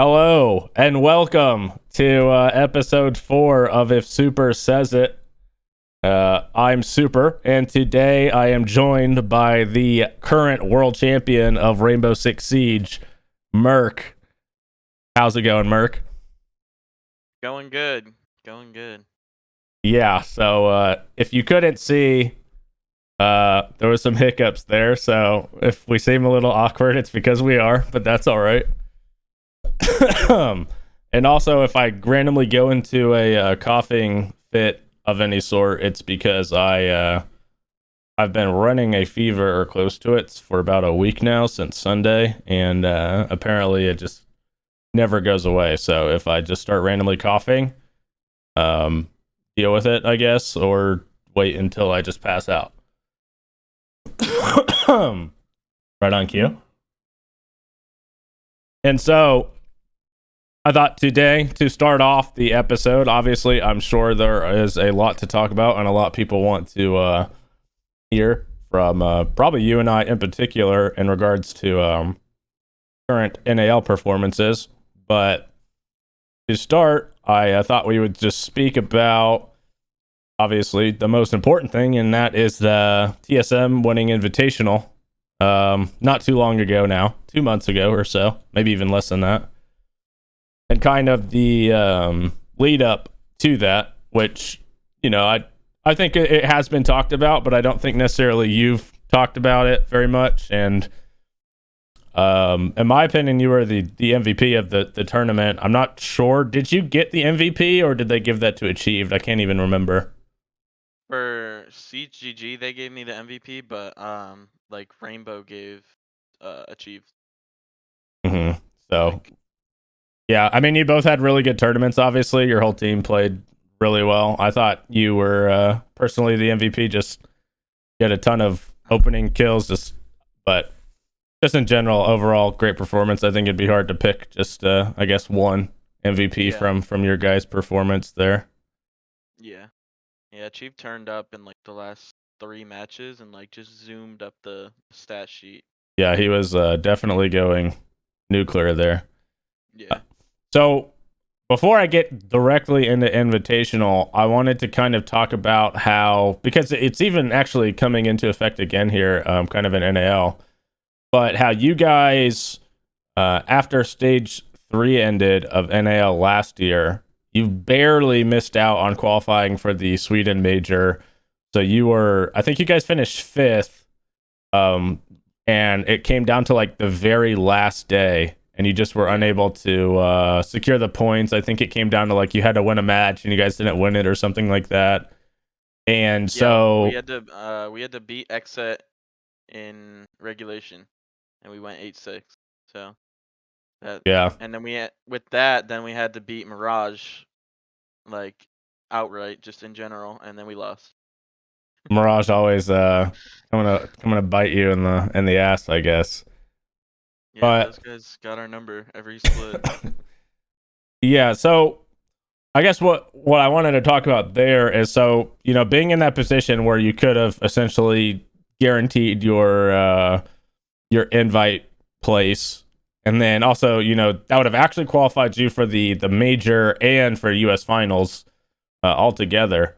Hello and welcome to episode 4 of If Supr Says It. I'm Supr, and today I am joined by the current world champion of Rainbow Six Siege, Merc. How's it going, Merc? Going good. Going good. Yeah, so if you couldn't see, there was some hiccups there, so if we seem a little awkward, it's because we are, but that's all right. And also, if I randomly go into a coughing fit of any sort, it's because I've been running a fever or close to it for about a week now, since Sunday, and apparently it just never goes away. So if I just start randomly coughing, deal with it, I guess, or wait until I just pass out. Right on cue. And so I thought today, to start off the episode, obviously I'm sure there is a lot to talk about and a lot people want to hear from probably you and I in particular in regards to current NAL performances. But to start, I thought we would just speak about obviously the most important thing, and that is the TSM winning Invitational not too long ago now, 2 months ago or so, maybe even less than that. And kind of the lead up to that, which, you know, I think it has been talked about, but I don't think necessarily you've talked about it very much. And in my opinion, you were the MVP of the tournament. I'm not sure. Did you get the MVP or did they give that to Achieved? I can't even remember. For CGG, they gave me the MVP, but like Rainbow gave Achieved. Mm-hmm. So, yeah, I mean, you both had really good tournaments, obviously. Your whole team played really well. I thought you were personally the MVP, just you had a ton of opening kills, but just in general, overall, great performance. I think it'd be hard to pick just, I guess, one MVP from your guys' performance there. Yeah. Yeah, Achieved turned up in like the last 3 matches and like just zoomed up the stat sheet. Yeah, he was definitely going nuclear there. Yeah. So before I get directly into Invitational, I wanted to kind of talk about how, because it's even actually coming into effect again here, kind of in NAL, but how you guys, after stage 3 ended of NAL last year, you barely missed out on qualifying for the Sweden major. So I think you guys finished 5th, and it came down to like the very last day, and you just were unable to secure the points. I think it came down to like you had to win a match and you guys didn't win it or something like that. And so we had to beat Exet in regulation, and we went 8-6. So and then we had to beat Mirage like outright, just in general, and then we lost. Mirage always coming to bite you in the ass, I guess. Yeah, but those guys got our number every split. Yeah, so I guess what I wanted to talk about there is, so, you know, being in that position where you could have essentially guaranteed your invite place, and then also, you know, that would have actually qualified you for the major and for US finals altogether.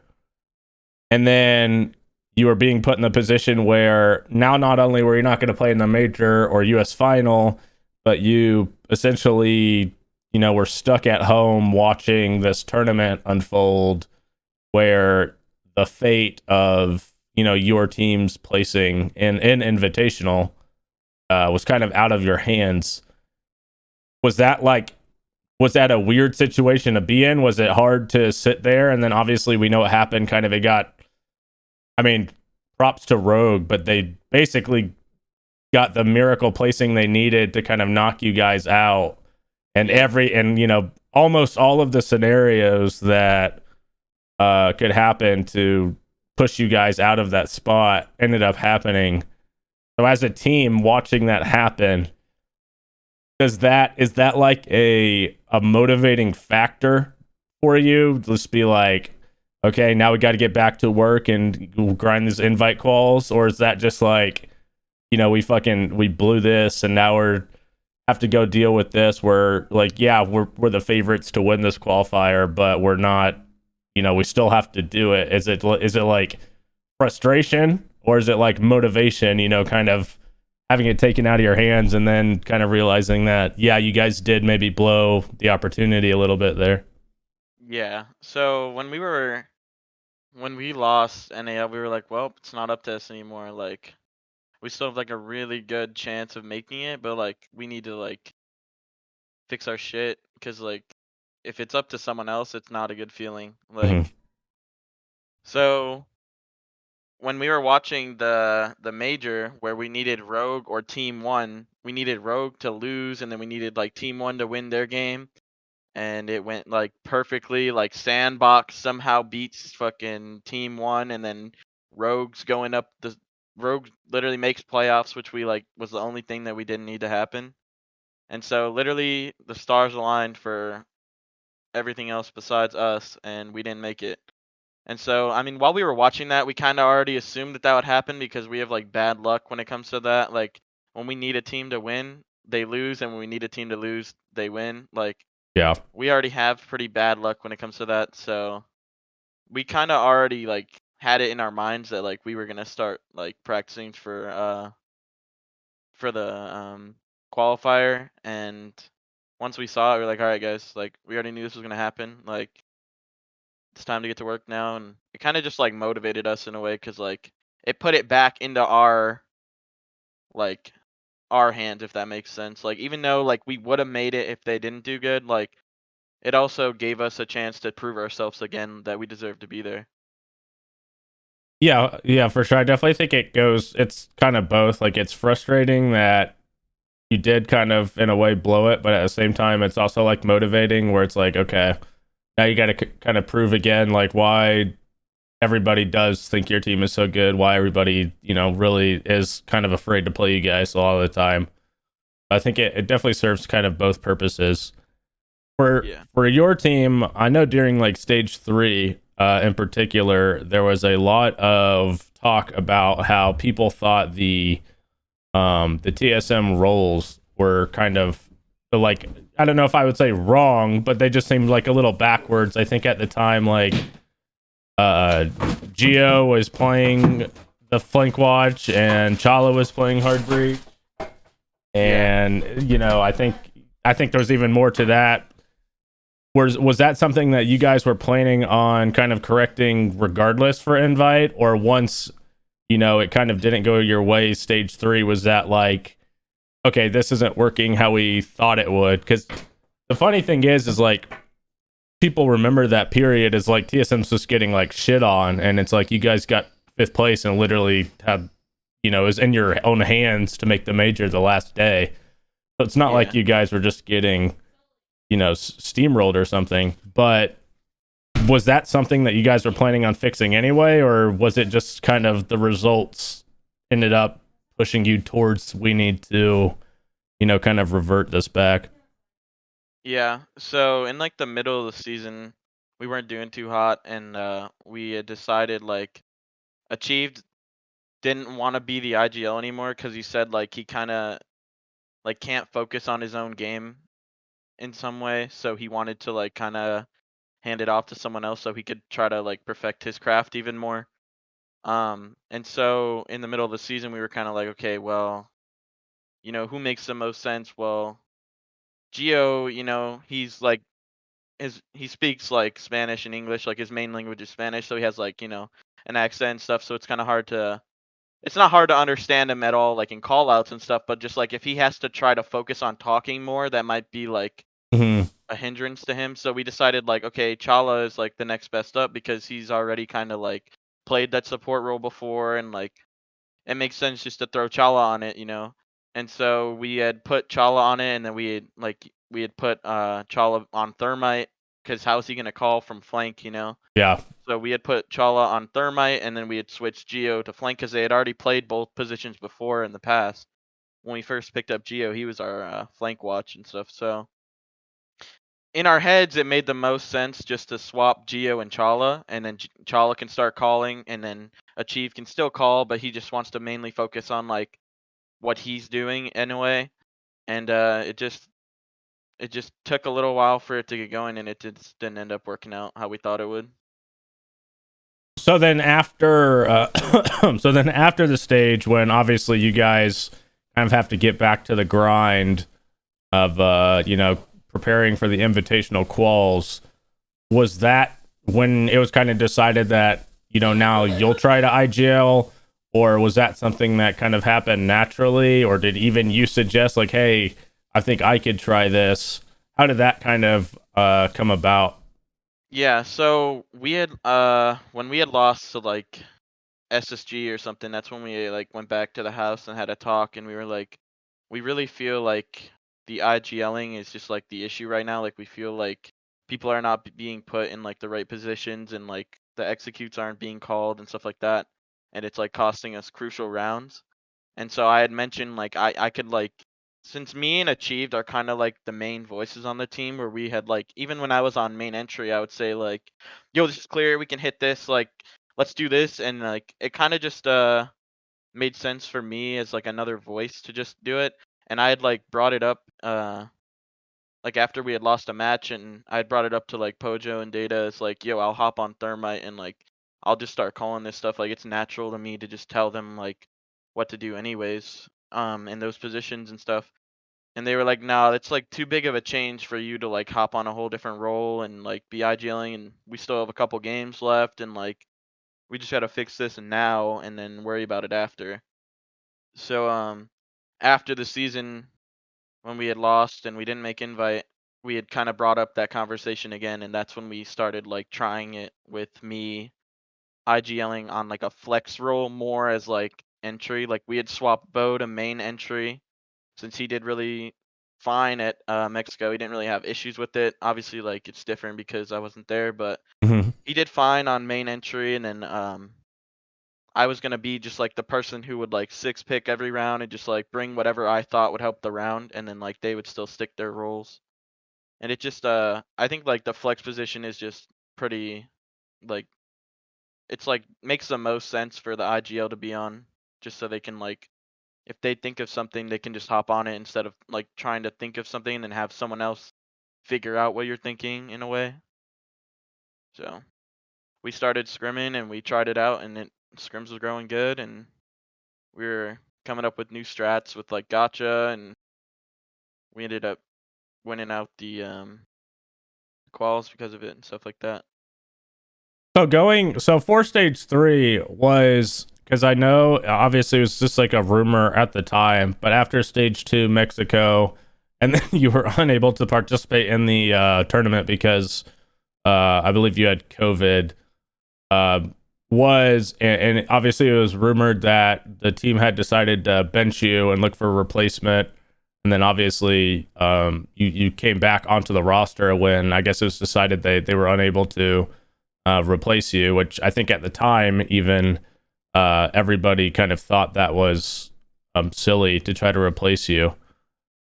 And then you were being put in the position where now not only were you not going to play in the major or US final, but you essentially, you know, were stuck at home watching this tournament unfold, where the fate of, you know, your team's placing in Invitational was kind of out of your hands. Was that a weird situation to be in? Was it hard to sit there? And then obviously we know what happened. Kind of, it got, I mean, props to Rogue, but they basically got the miracle placing they needed to kind of knock you guys out. And you know, almost all of the scenarios that could happen to push you guys out of that spot ended up happening. So as a team watching that happen, is that like a motivating factor for you? Just be like, okay, now we got to get back to work and grind these invite calls? Or is that just like, you know, we blew this and now we're have to go deal with this. We're like, yeah, we're the favorites to win this qualifier, but we're not. We still have to do it. Is it like frustration, or is it like motivation? Kind of having it taken out of your hands, and then kind of realizing that, yeah, you guys did maybe blow the opportunity a little bit there. Yeah. So when we lost NAL, we were like, well, it's not up to us anymore. Like, we still have like a really good chance of making it, but like we need to like fix our shit because like if it's up to someone else, it's not a good feeling. Mm-hmm. Like, so when we were watching the major where we needed Rogue or Team One, we needed Rogue to lose, and then we needed like Team One to win their game, and it went like perfectly. Like Sandbox somehow beats fucking Team One, and then Rogue's going up the Rogue literally makes playoffs, which we like was the only thing that we didn't need to happen. And so literally the stars aligned for everything else besides us, and we didn't make it. And so, I mean, while we were watching that, we kind of already assumed that that would happen because we have like bad luck when it comes to that. Like when we need a team to win, they lose, and when we need a team to lose, they win. Like Yeah. we already have pretty bad luck when it comes to that. So we kind of already like had it in our minds that like we were gonna start like practicing for the qualifier, and once we saw it, we are like, all right, guys, like we already knew this was gonna happen. Like it's time to get to work now, and it kind of just like motivated us in a way because like it put it back into like our hands, if that makes sense. Like even though like we would have made it if they didn't do good, like it also gave us a chance to prove ourselves again that we deserve to be there. Yeah, yeah, for sure. I definitely think it's kind of both. Like, it's frustrating that you did kind of, in a way, blow it, but at the same time, it's also like motivating where it's like, okay, now you got to kind of prove again, like, why everybody does think your team is so good, why everybody, really is kind of afraid to play you guys a lot of the time. I think it definitely serves kind of both purposes. Yeah. For your team, I know during like stage 3, in particular, there was a lot of talk about how people thought the TSM roles were kind of like, I don't know if I would say wrong, but they just seemed like a little backwards. I think at the time, like, Geo was playing the flank watch and Chala was playing hard breach, and I think there's even more to that. Was that something that you guys were planning on kind of correcting regardless for invite, or once it kind of didn't go your way stage 3, was that like, okay, this isn't working how we thought it would? Because the funny thing is like, people remember that period as like TSM's just getting like shit on, and it's like you guys got 5th place and literally had, it was in your own hands to make the major the last day. So it's not like you guys were just getting steamrolled or something. But was that something that you guys were planning on fixing anyway, or was it just kind of the results ended up pushing you towards, we need to kind of revert this back? Yeah. So in like the middle of the season, we weren't doing too hot, and we had decided like Achieved didn't want to be the IGL anymore because he said like he kind of like can't focus on his own game in some way, so he wanted to like kind of hand it off to someone else so he could try to like perfect his craft even more. And so in the middle of the season, we were kind of like, okay, well, who makes the most sense? Well, Geo, he's like he speaks like Spanish and English, like his main language is Spanish, so he has like, an accent and stuff, so it's kind of hard to it's not hard to understand him at all, like in call outs and stuff, but just like if he has to try to focus on talking more, that might be like Mm-hmm. a hindrance to him. So we decided like, okay, Chala is like the next best up because he's already kind of like played that support role before, and like it makes sense just to throw Chala on it. And so we had put Chala on it, and then we had put Chala on Thermite because how's he gonna call from flank? Yeah. So we had put Chala on Thermite, and then we had switched Geo to flank because they had already played both positions before in the past. When we first picked up Geo, he was our flank watch and stuff. So in our heads, it made the most sense just to swap Geo and Chala, and then Chala can start calling, and then Achieve can still call, but he just wants to mainly focus on like what he's doing anyway. and it just took a little while for it to get going, and it just didn't end up working out how we thought it would. So then after so then after the stage, when obviously you guys kind of have to get back to the grind of preparing for the invitational quals, was that when it was kind of decided that now you'll try to IGL, or was that something that kind of happened naturally, or did even you suggest like, hey, I think I could try this? How did that kind of come about? Yeah, so we had when we had lost to like SSG or something, that's when we like went back to the house and had a talk, and we were like, we really feel like the IGLing is just like the issue right now. Like we feel like people are not being put in like the right positions, and like the executes aren't being called and stuff like that, and it's like costing us crucial rounds. And so I had mentioned like I could like, since me and Achieved are kind of like the main voices on the team, where we had like, even when I was on main entry, I would say like, yo, this is clear, we can hit this, like let's do this. And like it kind of just made sense for me as like another voice to just do it. And I had like brought it up like after we had lost a match, and I had brought it up to like Pojo and Data. It's like, yo, I'll hop on Thermite and like I'll just start calling this stuff. Like it's natural to me to just tell them like what to do anyways, in those positions and stuff. And they were like, nah, it's like too big of a change for you to like hop on a whole different role and like be IGLing, and we still have a couple games left, and like we just gotta fix this and now and then worry about it after. So after the season, when we had lost and we didn't make invite, we had kind of brought up that conversation again, and that's when we started like trying it with me IGLing on like a flex role more as like entry. Like we had swapped Bo to main entry since he did really fine at Mexico. He didn't really have issues with it. Obviously, like it's different because I wasn't there, but Mm-hmm. he did fine on main entry. And then I was gonna be just like the person who would like six pick every round and just like bring whatever I thought would help the round, and then like they would still stick their roles. And it just I think like the flex position is just pretty like, it's like makes the most sense for the IGL to be on, just so they can like, if they think of something they can just hop on it instead of like trying to think of something and then have someone else figure out what you're thinking in a way. So we started scrimming and we tried it out, and scrims was growing good, and we were coming up with new strats with like gotcha, and we ended up winning out the quals because of it and stuff like that. So for stage 3 was, because I know obviously it was just like a rumor at the time, but after stage 2 Mexico, and then you were unable to participate in the tournament because I believe you had COVID. And obviously it was rumored that the team had decided to bench you and look for a replacement, and then obviously you came back onto the roster when I guess it was decided they were unable to replace you, which I think at the time even everybody kind of thought that was silly to try to replace you.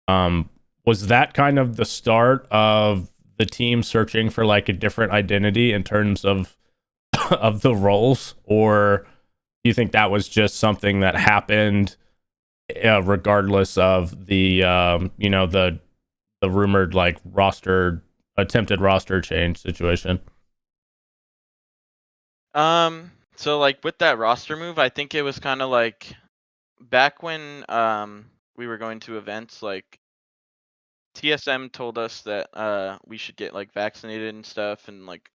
Was that kind of the start of the team searching for like a different identity in terms of of the roles, or do you think that was just something that happened regardless of the the rumored like attempted roster change situation? So like with that roster move, I think it was kind of like back when we were going to events, like TSM told us that we should get like vaccinated and stuff, and like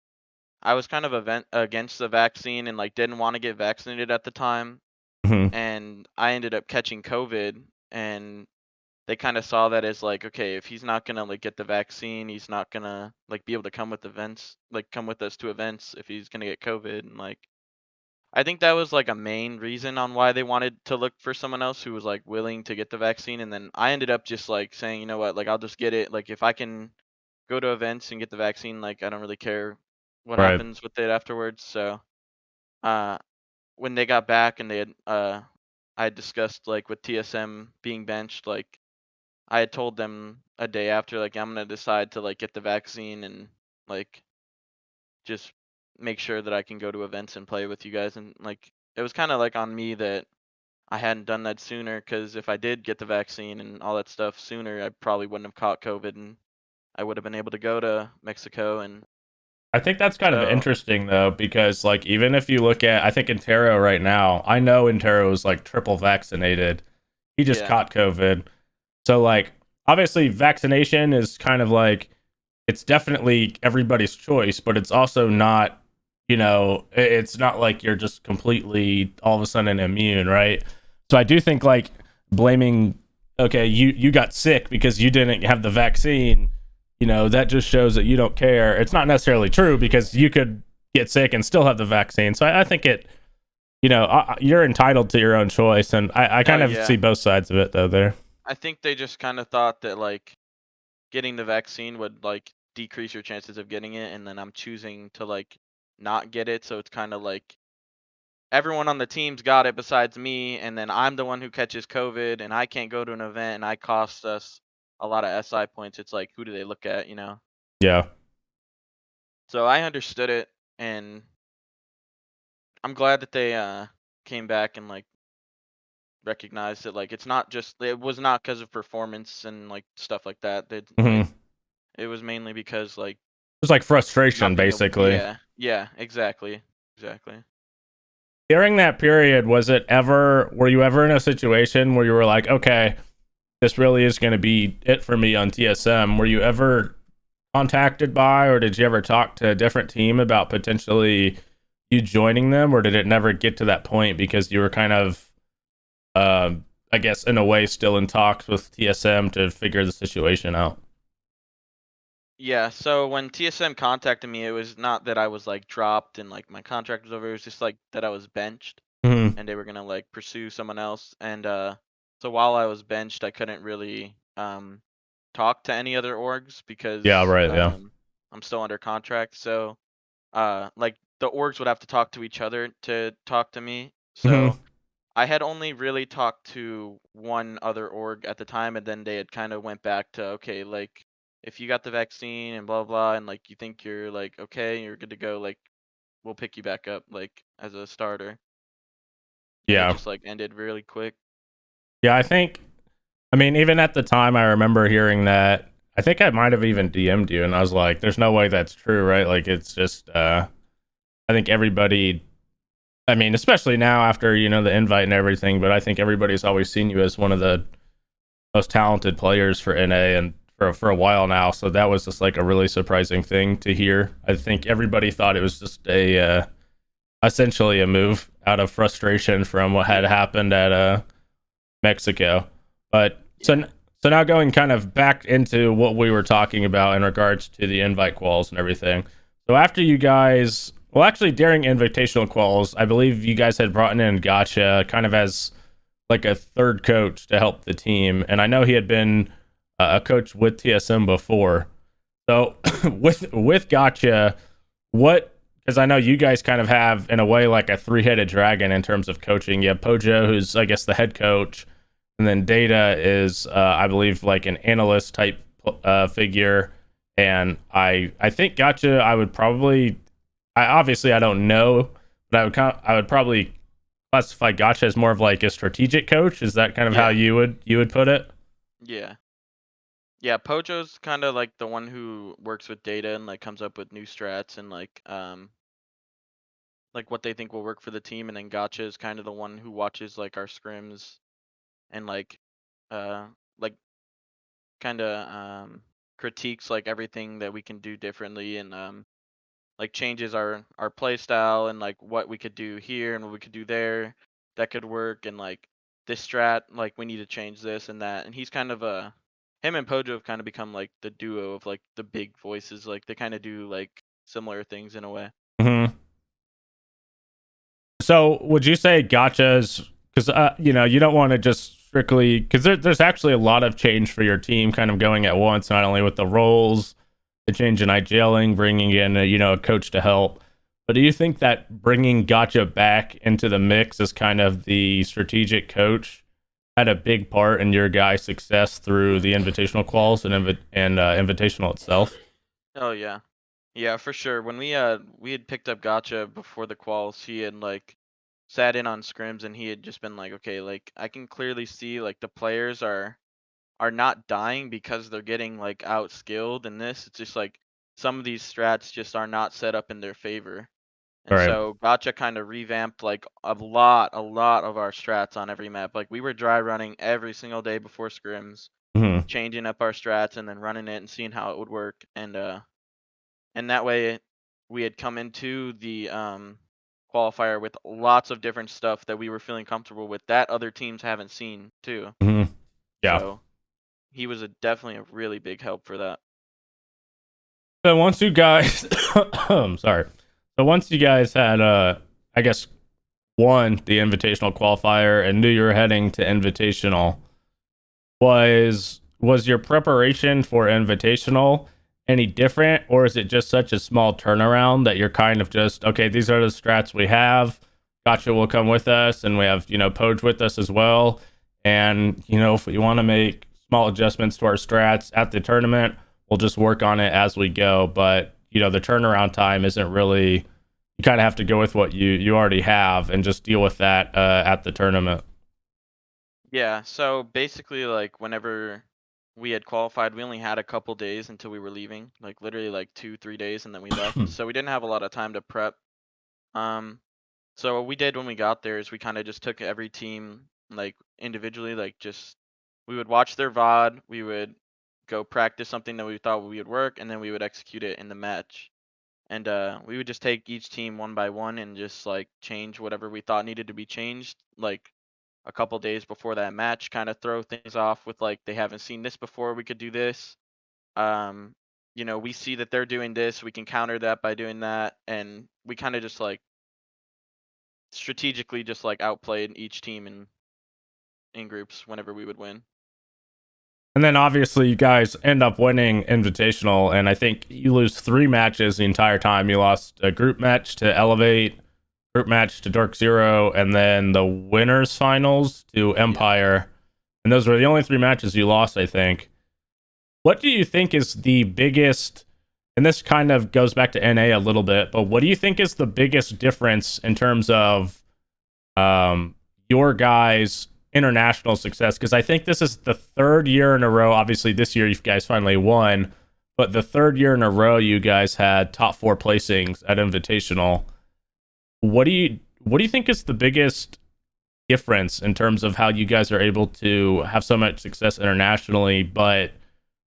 I was kind of against the vaccine and like didn't want to get vaccinated at the time, Mm-hmm. and I ended up catching COVID, and they kind of saw that as like, okay, if he's not gonna like get the vaccine, he's not gonna like be able to come with events, like come with us to events if he's gonna get COVID. And like I think that was like a main reason on why they wanted to look for someone else who was like willing to get the vaccine. And then I ended up just like saying, you know what, like I'll just get it. Like if I can go to events and get the vaccine, like I don't really care what Right. happens with it afterwards. So uh when they got back and they had I had discussed like with TSM being benched, like I had told them a day after, like I'm gonna decide to like get the vaccine and like just make sure that I can go to events and play with you guys. And like it was kind of like on me that I hadn't done that sooner, because if I did get the vaccine and all that stuff sooner, I probably wouldn't have caught COVID, and I would have been able to go to Mexico. And I think that's kind of so interesting though, because like even if you look at, I think Intero right now, I know Intero is like triple vaccinated. He just yeah, caught COVID. So like obviously vaccination is kind of like it's definitely everybody's choice, but it's also not, it's not like you're just completely all of a sudden immune, right? So I do think like blaming, okay, you got sick because you didn't have the vaccine, that just shows that you don't care. It's not necessarily true because you could get sick and still have the vaccine. So I think you're entitled to your own choice, and I oh kind of yeah, see both sides of it though there. I think they just kind of thought that like getting the vaccine would like decrease your chances of getting it, and then I'm choosing to like not get it, so it's kind of like everyone on the team's got it besides me, and then I'm the one who catches COVID, and I can't go to an event, and I cost us a lot of SI points. It's like, who do they look at? Yeah. So I understood it, and I'm glad that they came back and like recognized that like it was not because of performance and like stuff like that. That like Hmm. it was mainly because like It's like frustration not being able. basically. Yeah, exactly. During that period, were you ever in a situation where you were like, okay, this really is going to be it for me on TSM? Were you ever contacted by, or did you ever talk to a different team about potentially you joining them, or did it never get to that point because you were kind of, I guess, in a way, still in talks with TSM to figure the situation out? Yeah, so when TSM contacted me, it was not that I was like dropped and like my contract was over. It was just like that I was benched, Hmm. and they were gonna like pursue someone else. And so while I was benched, I couldn't really talk to any other orgs Yeah, because right. Yeah. I'm still under contract. So like the orgs would have to talk to each other to talk to me. Hmm. So I had only really talked to one other org at the time, and then they had kind of went back to, okay, like if you got the vaccine and blah blah, and like you think you're like okay, you're good to go, like we'll pick you back up like as a starter, and it Yeah. just like ended really quick. Yeah, I mean, even at the time, I remember hearing that. I think I might have even DM'd you, and I was like, "There's no way that's true, right?" Like, it's just, I think everybody. I mean, especially now after the invite and everything, but I think everybody's always seen you as one of the most talented players for NA and for a while now. So that was just like a really surprising thing to hear. I think everybody thought it was just essentially a move out of frustration from what had Yeah, happened at Mexico. But yeah, so now going kind of back into what we were talking about in regards to the invite quals and everything. So after you guys, well, actually during invitational quals, I believe you guys had brought in Gotcha kind of as like a third coach to help the team, and I know he had been a coach with TSM before. So with Gotcha, what? Because I know you guys kind of have in a way like a three-headed dragon in terms of coaching. You have Pojo, who's I guess the head coach, and then Data is I believe like an analyst type figure. And I think Gotcha. I obviously I don't know, but I would probably classify Gotcha as more of like a strategic coach. Is that kind of how yeah, you would put it? yeah, yeah. Pojo's kind of like the one who works with data and like comes up with new strats and like what they think will work for the team, and then Gotcha is kind of the one who watches like our scrims and uh like kind of critiques like everything that we can do differently, and like changes our play style and like what we could do here and what we could do there that could work, and like this strat, like we need to change this and that. And he's kind of him and Pojo have kind of become like the duo of like the big voices, like they kind of do like similar things in a way. Hmm. So would you say Gotcha's because you don't want to just strictly because there's actually a lot of change for your team kind of going at once, not only with the roles, the change in IGLing, bringing in a coach to help. But do you think that bringing Gotcha back into the mix as kind of the strategic coach had a big part in your guys' success through the invitational quals and invitational itself? Oh yeah. Yeah, for sure. When we had picked up Gotcha before the quals, he had like sat in on scrims, and he had just been like, okay, like I can clearly see like the players are not dying because they're getting like out skilled in this. It's just like some of these strats just are not set up in their favor. All And right. so Gotcha kind of revamped like a lot of our strats on every map. Like we were dry running every single day before scrims, Mm-hmm. changing up our strats and then running it and seeing how it would work. And that way we had come into the qualifier with lots of different stuff that we were feeling comfortable with that other teams haven't seen too. Mm-hmm. Yeah. So he was definitely a really big help for that. So once you guys, sorry. So once you guys had, I guess, won the invitational qualifier and knew you were heading to invitational, was your preparation for invitational any different, or is it just such a small turnaround that you're kind of just, okay, these are the strats we have, Gotcha will come with us, and we have, Poge with us as well, and if we want to make small adjustments to our strats at the tournament, we'll just work on it as we go. But the turnaround time isn't really, you kind of have to go with what you already have and just deal with that at the tournament. Yeah, so basically like whenever we had qualified, we only had a couple days until we were leaving, like literally like 2, 3 days, and then we left. So we didn't have a lot of time to prep. Um, so what we did when we got there is we kind of just took every team like individually, like just we would watch their VOD, we would go practice something that we thought we would work, and then we would execute it in the match. And we would just take each team one by one and just like change whatever we thought needed to be changed, like a couple days before that match, kind of throw things off with like they haven't seen this before, we could do this. Um, we see that they're doing this, we can counter that by doing that, and we kind of just like strategically just like outplayed each team in groups whenever we would win. And then obviously you guys end up winning invitational, and I think you lose 3 matches the entire time. You lost a group match to Elevate, group match to Dark Zero, and then the winners finals to Empire. Yeah. And those were the only 3 matches you lost, I think. What do you think is the biggest, and this kind of goes back to NA a little bit, but what do you think is the biggest difference in terms of your guys' international success? Because I think this is the 3rd year in a row. Obviously, this year you guys finally won, but the 3rd year in a row you guys had top 4 placings at Invitational. What do you think is the biggest difference in terms of how you guys are able to have so much success internationally, but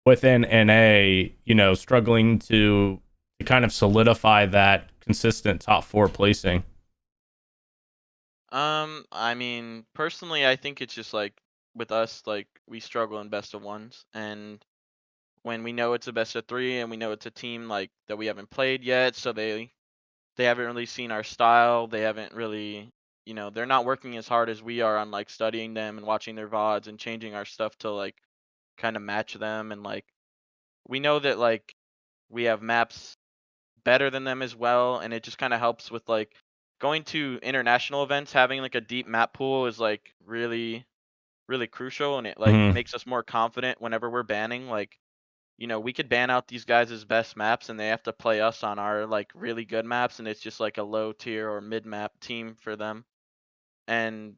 within NA, struggling to kind of solidify that consistent top 4 placing? I mean, personally, I think it's just like with us, like we struggle in best of ones, and when we know it's a best of 3 and we know it's a team like that we haven't played yet, so they haven't really seen our style, they haven't really, they're not working as hard as we are on like studying them and watching their VODs and changing our stuff to like kind of match them, and like we know that like we have maps better than them as well, and it just kind of helps with like going to international events. Having like a deep map pool is like really really crucial, and it like Mm-hmm. makes us more confident whenever we're banning. Like we could ban out these guys' best maps and they have to play us on our like really good maps, and it's just like a low tier or mid map team for them, and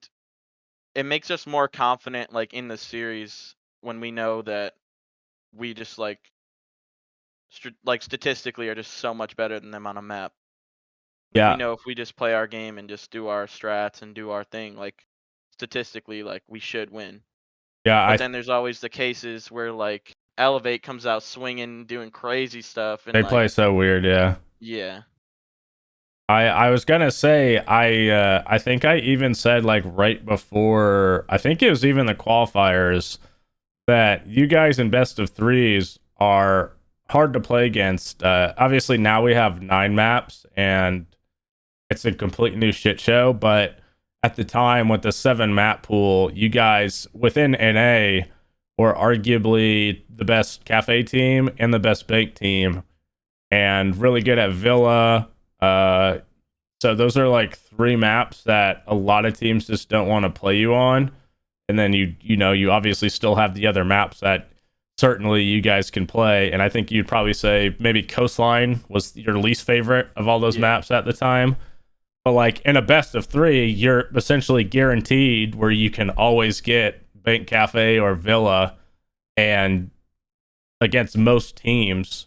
it makes us more confident like in the series when we know that we just like statistically are just so much better than them on a map. Like we Yeah, know if we just play our game and just do our strats and do our thing, like statistically, like we should win. yeah. But then there's always the cases where like Elevate comes out swinging, doing crazy stuff, and They like play so weird. Yeah. yeah, I was gonna say I think I even said like right before, I think it was even the qualifiers, that you guys in best of threes are hard to play against. Obviously now we have 9 maps and it's a complete new shit show, but at the time with the 7 map pool, you guys within NA were arguably the best cafe team and the best bank team, and really good at Villa. So those are like 3 maps that a lot of teams just don't want to play you on. And then you obviously still have the other maps that certainly you guys can play. And I think you'd probably say maybe Coastline was your least favorite of all those yeah. maps at the time. But like in a best of 3, you're essentially guaranteed where you can always get Bank Cafe or Villa, and against most teams,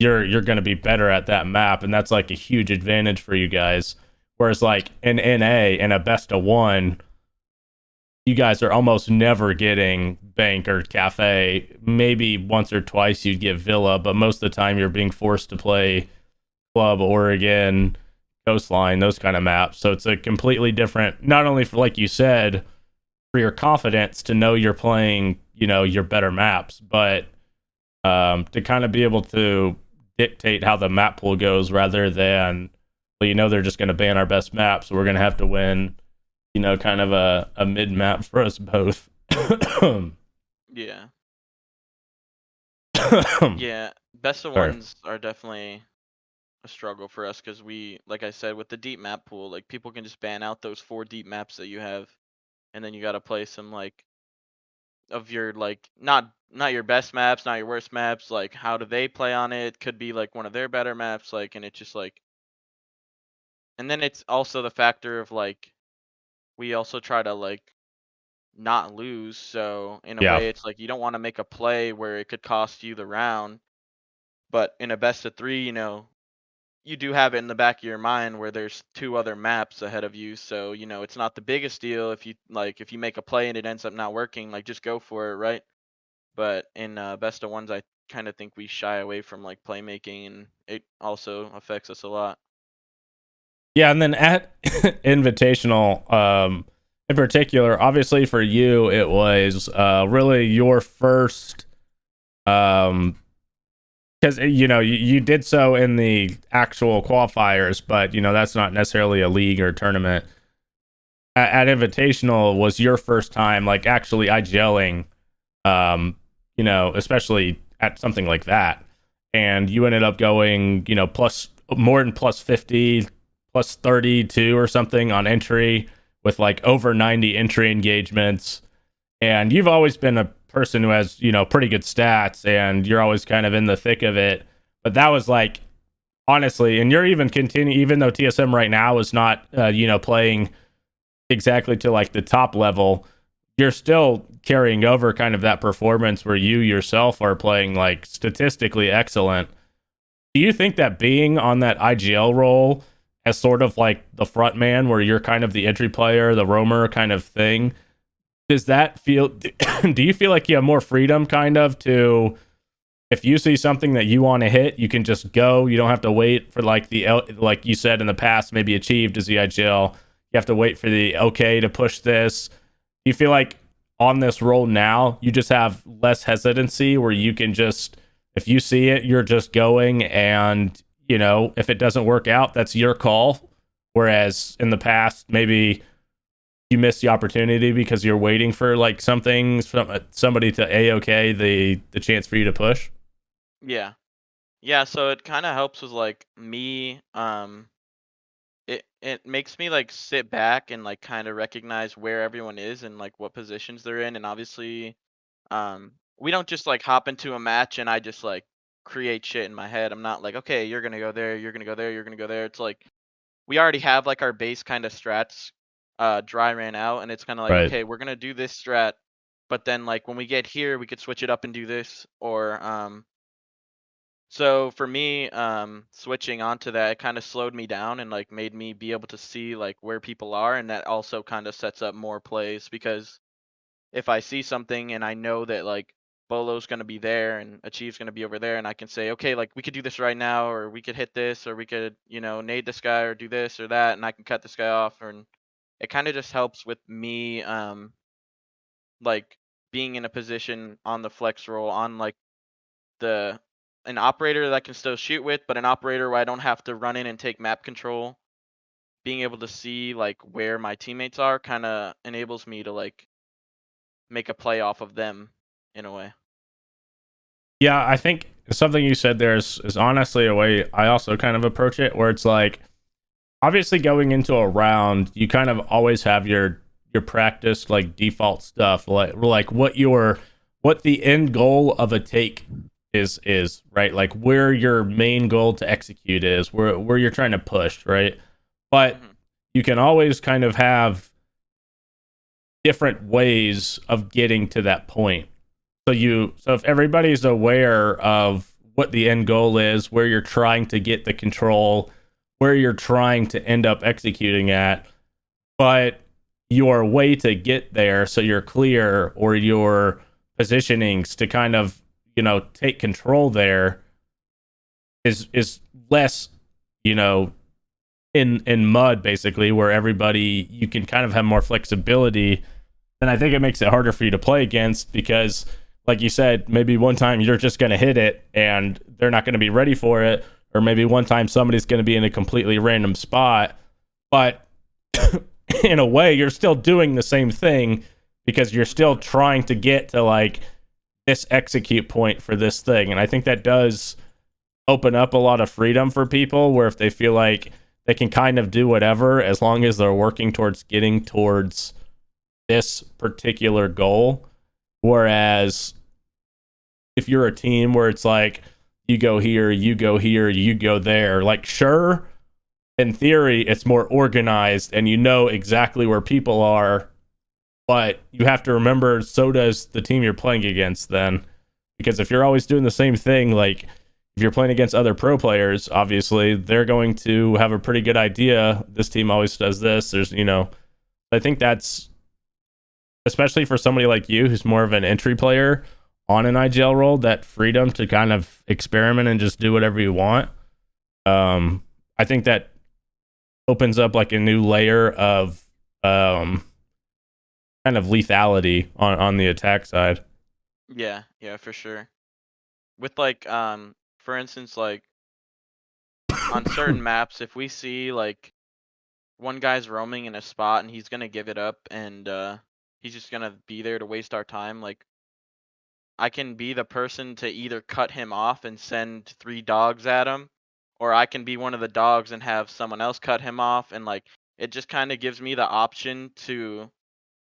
you're going to be better at that map, and that's like a huge advantage for you guys. Whereas like in NA, in a best of 1, you guys are almost never getting Bank or Cafe. Maybe once or twice you'd get Villa, but most of the time you're being forced to play Club, Oregon, Coastline, those kind of maps. So it's a completely different, not only for, like you said, for your confidence to know you're playing, your better maps, but to kind of be able to dictate how the map pool goes rather than, well, they're just going to ban our best map, so we're going to have to win, kind of a mid map for us both. Yeah. Yeah, best of 1s are definitely a struggle for us because we, like I said, with the deep map pool, like people can just ban out those 4 deep maps that you have, and then you got to play some like of your like not your best maps, not your worst maps. Like how do they play on it? Could be like one of their better maps, like, and it's just like, and then it's also the factor of like we also try to like not lose. So in a Yeah. way, it's like you don't want to make a play where it could cost you the round. But in a best of 3, you do have it in the back of your mind where there's 2 other maps ahead of you. So, it's not the biggest deal if you make a play and it ends up not working, like just go for it, right? But in best of 1s, I kind of think we shy away from like playmaking, and it also affects us a lot. Yeah, and then at Invitational, in particular, obviously for you, it was really your first, because you did so in the actual qualifiers, but that's not necessarily a league or tournament. At Invitational was your first time like actually IGLing, especially at something like that, and you ended up going, plus more than plus 50, plus 32 or something on entry with like over 90 entry engagements. And you've always been a person who has, pretty good stats, and you're always kind of in the thick of it. But that was like, honestly, and you're even continuing, even though TSM right now is not, playing exactly to like the top level, you're still carrying over kind of that performance where you yourself are playing like statistically excellent. Do you think that being on that IGL role as sort of like the front man, where you're kind of the entry player, the roamer kind of thing, does that feel, do you feel like you have more freedom kind of to, if you see something that you want to hit, you can just go, you don't have to wait for like like you said in the past, maybe achieved as the IGL, you have to wait for the okay to push this. Do you feel like on this role now, you just have less hesitancy where you can just, if you see it, you're just going, and if it doesn't work out, that's your call. Whereas in the past, maybe you missed the opportunity because you're waiting for like somebody to A-OK the chance for you to push. Yeah. Yeah, so it kind of helps with like me, it makes me like sit back and like kind of recognize where everyone is and like what positions they're in, and obviously we don't just like hop into a match and I just like create shit in my head. I'm not like, okay, you're gonna go there, you're gonna go there, you're gonna go there. It's like we already have like our base kind of strats dry ran out, and it's kind of like, Right. okay, we're gonna do this strat, but then like when we get here we could switch it up and do this, or so for me, switching onto that, it kind of slowed me down and like made me be able to see like where people are, and that also kind of sets up more plays because if I see something and I know that like Bolo's gonna be there and Achieve's gonna be over there, and I can say, okay, like we could do this right now, or we could hit this, or we could, nade this guy, or do this or that, and I can cut this guy off, and it kind of just helps with me, like being in a position on the flex roll on like the an operator that I can still shoot with, but an operator where I don't have to run in and take map control. Being able to see like where my teammates are kind of enables me to like make a play off of them in a way. Yeah, I think something you said there is honestly a way I also kind of approach it, where it's like, obviously going into a round, you kind of always have your practice like default stuff, like what the end goal of a take is, right? Like where your main goal to execute is, where you're trying to push, right? But you can always kind of have different ways of getting to that point. So if everybody's aware of what the end goal is, where you're trying to get the control, where you're trying to end up executing at, but your way to get there, so you're clear, or your positionings to kind of, take control there is less, in mud, basically, where everybody, you can kind of have more flexibility. And I think it makes it harder for you to play against because, like you said, maybe one time you're just going to hit it and they're not going to be ready for it. Or maybe one time somebody's going to be in a completely random spot. But in a way, you're still doing the same thing because you're still trying to get to like this execute point for this thing. And I think that does open up a lot of freedom for people where if they feel like they can kind of do whatever as long as they're working towards getting towards this particular goal. Whereas if you're a team where it's like you go here, you go here, you go there, like sure, in theory it's more organized and you know exactly where people are, but you have to remember so does the team you're playing against then. Because if you're always doing the same thing, like if you're playing against other pro players, obviously they're going to have a pretty good idea. This team always does this. There's, I think that's, especially for somebody like you who's more of an entry player on an IGL role, that freedom to kind of experiment and just do whatever you want. I think that opens up like a new layer of kind of lethality on the attack side. Yeah, for sure. With like for instance, like on certain maps, if we see like one guy's roaming in a spot and he's gonna give it up and he's just gonna be there to waste our time, like I can be the person to either cut him off and send 3 dogs at him, or I can be one of the dogs and have someone else cut him off, and like it just kind of gives me the option to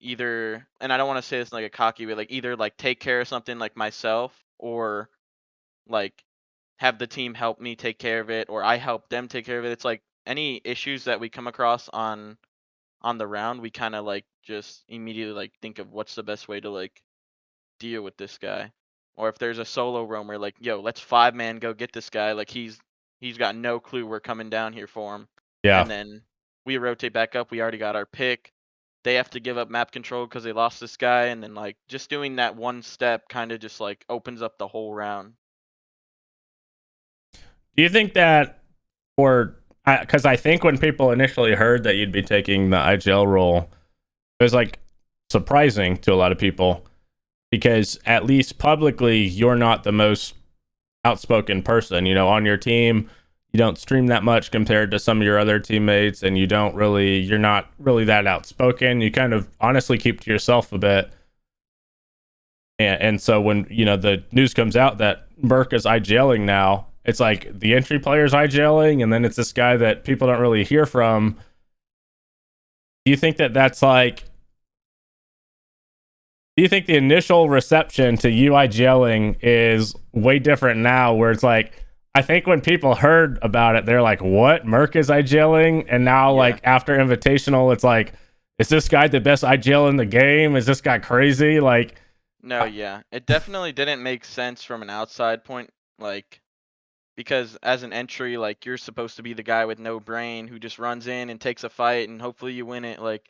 either, and I don't want to say this in like a cocky way, like either like take care of something like myself or like have the team help me take care of it or I help them take care of it. It's like any issues that we come across on the round, we kind of like just immediately like think of what's the best way to like deal with this guy. Or if there's a solo roamer, like, yo, let's 5-man go get this guy. Like he's got no clue we're coming down here for him. Yeah. And then we rotate back up. We already got our pick. They have to give up map control because they lost this guy, and then like just doing that one step kind of just like opens up the whole round. Do you think that, or because I think when people initially heard that you'd be taking the IGL role, it was like surprising to a lot of people because at least publicly you're not the most outspoken person, on your team. You don't stream that much compared to some of your other teammates, and you're not really that outspoken. You kind of honestly keep to yourself a bit. And so when, the news comes out that Merc is IGLing now, it's like the entry player's IGLing, and then it's this guy that people don't really hear from. Do you think that's like, do you think the initial reception to you IGLing is way different now, where it's like, I think when people heard about it, they're like, what? Merc is IGLing? And now, like, after Invitational, it's like, is this guy the best IGL in the game? Is this guy crazy? Like, no, yeah. It definitely didn't make sense from an outside point, like, because as an entry, like, you're supposed to be the guy with no brain who just runs in and takes a fight and hopefully you win it, like,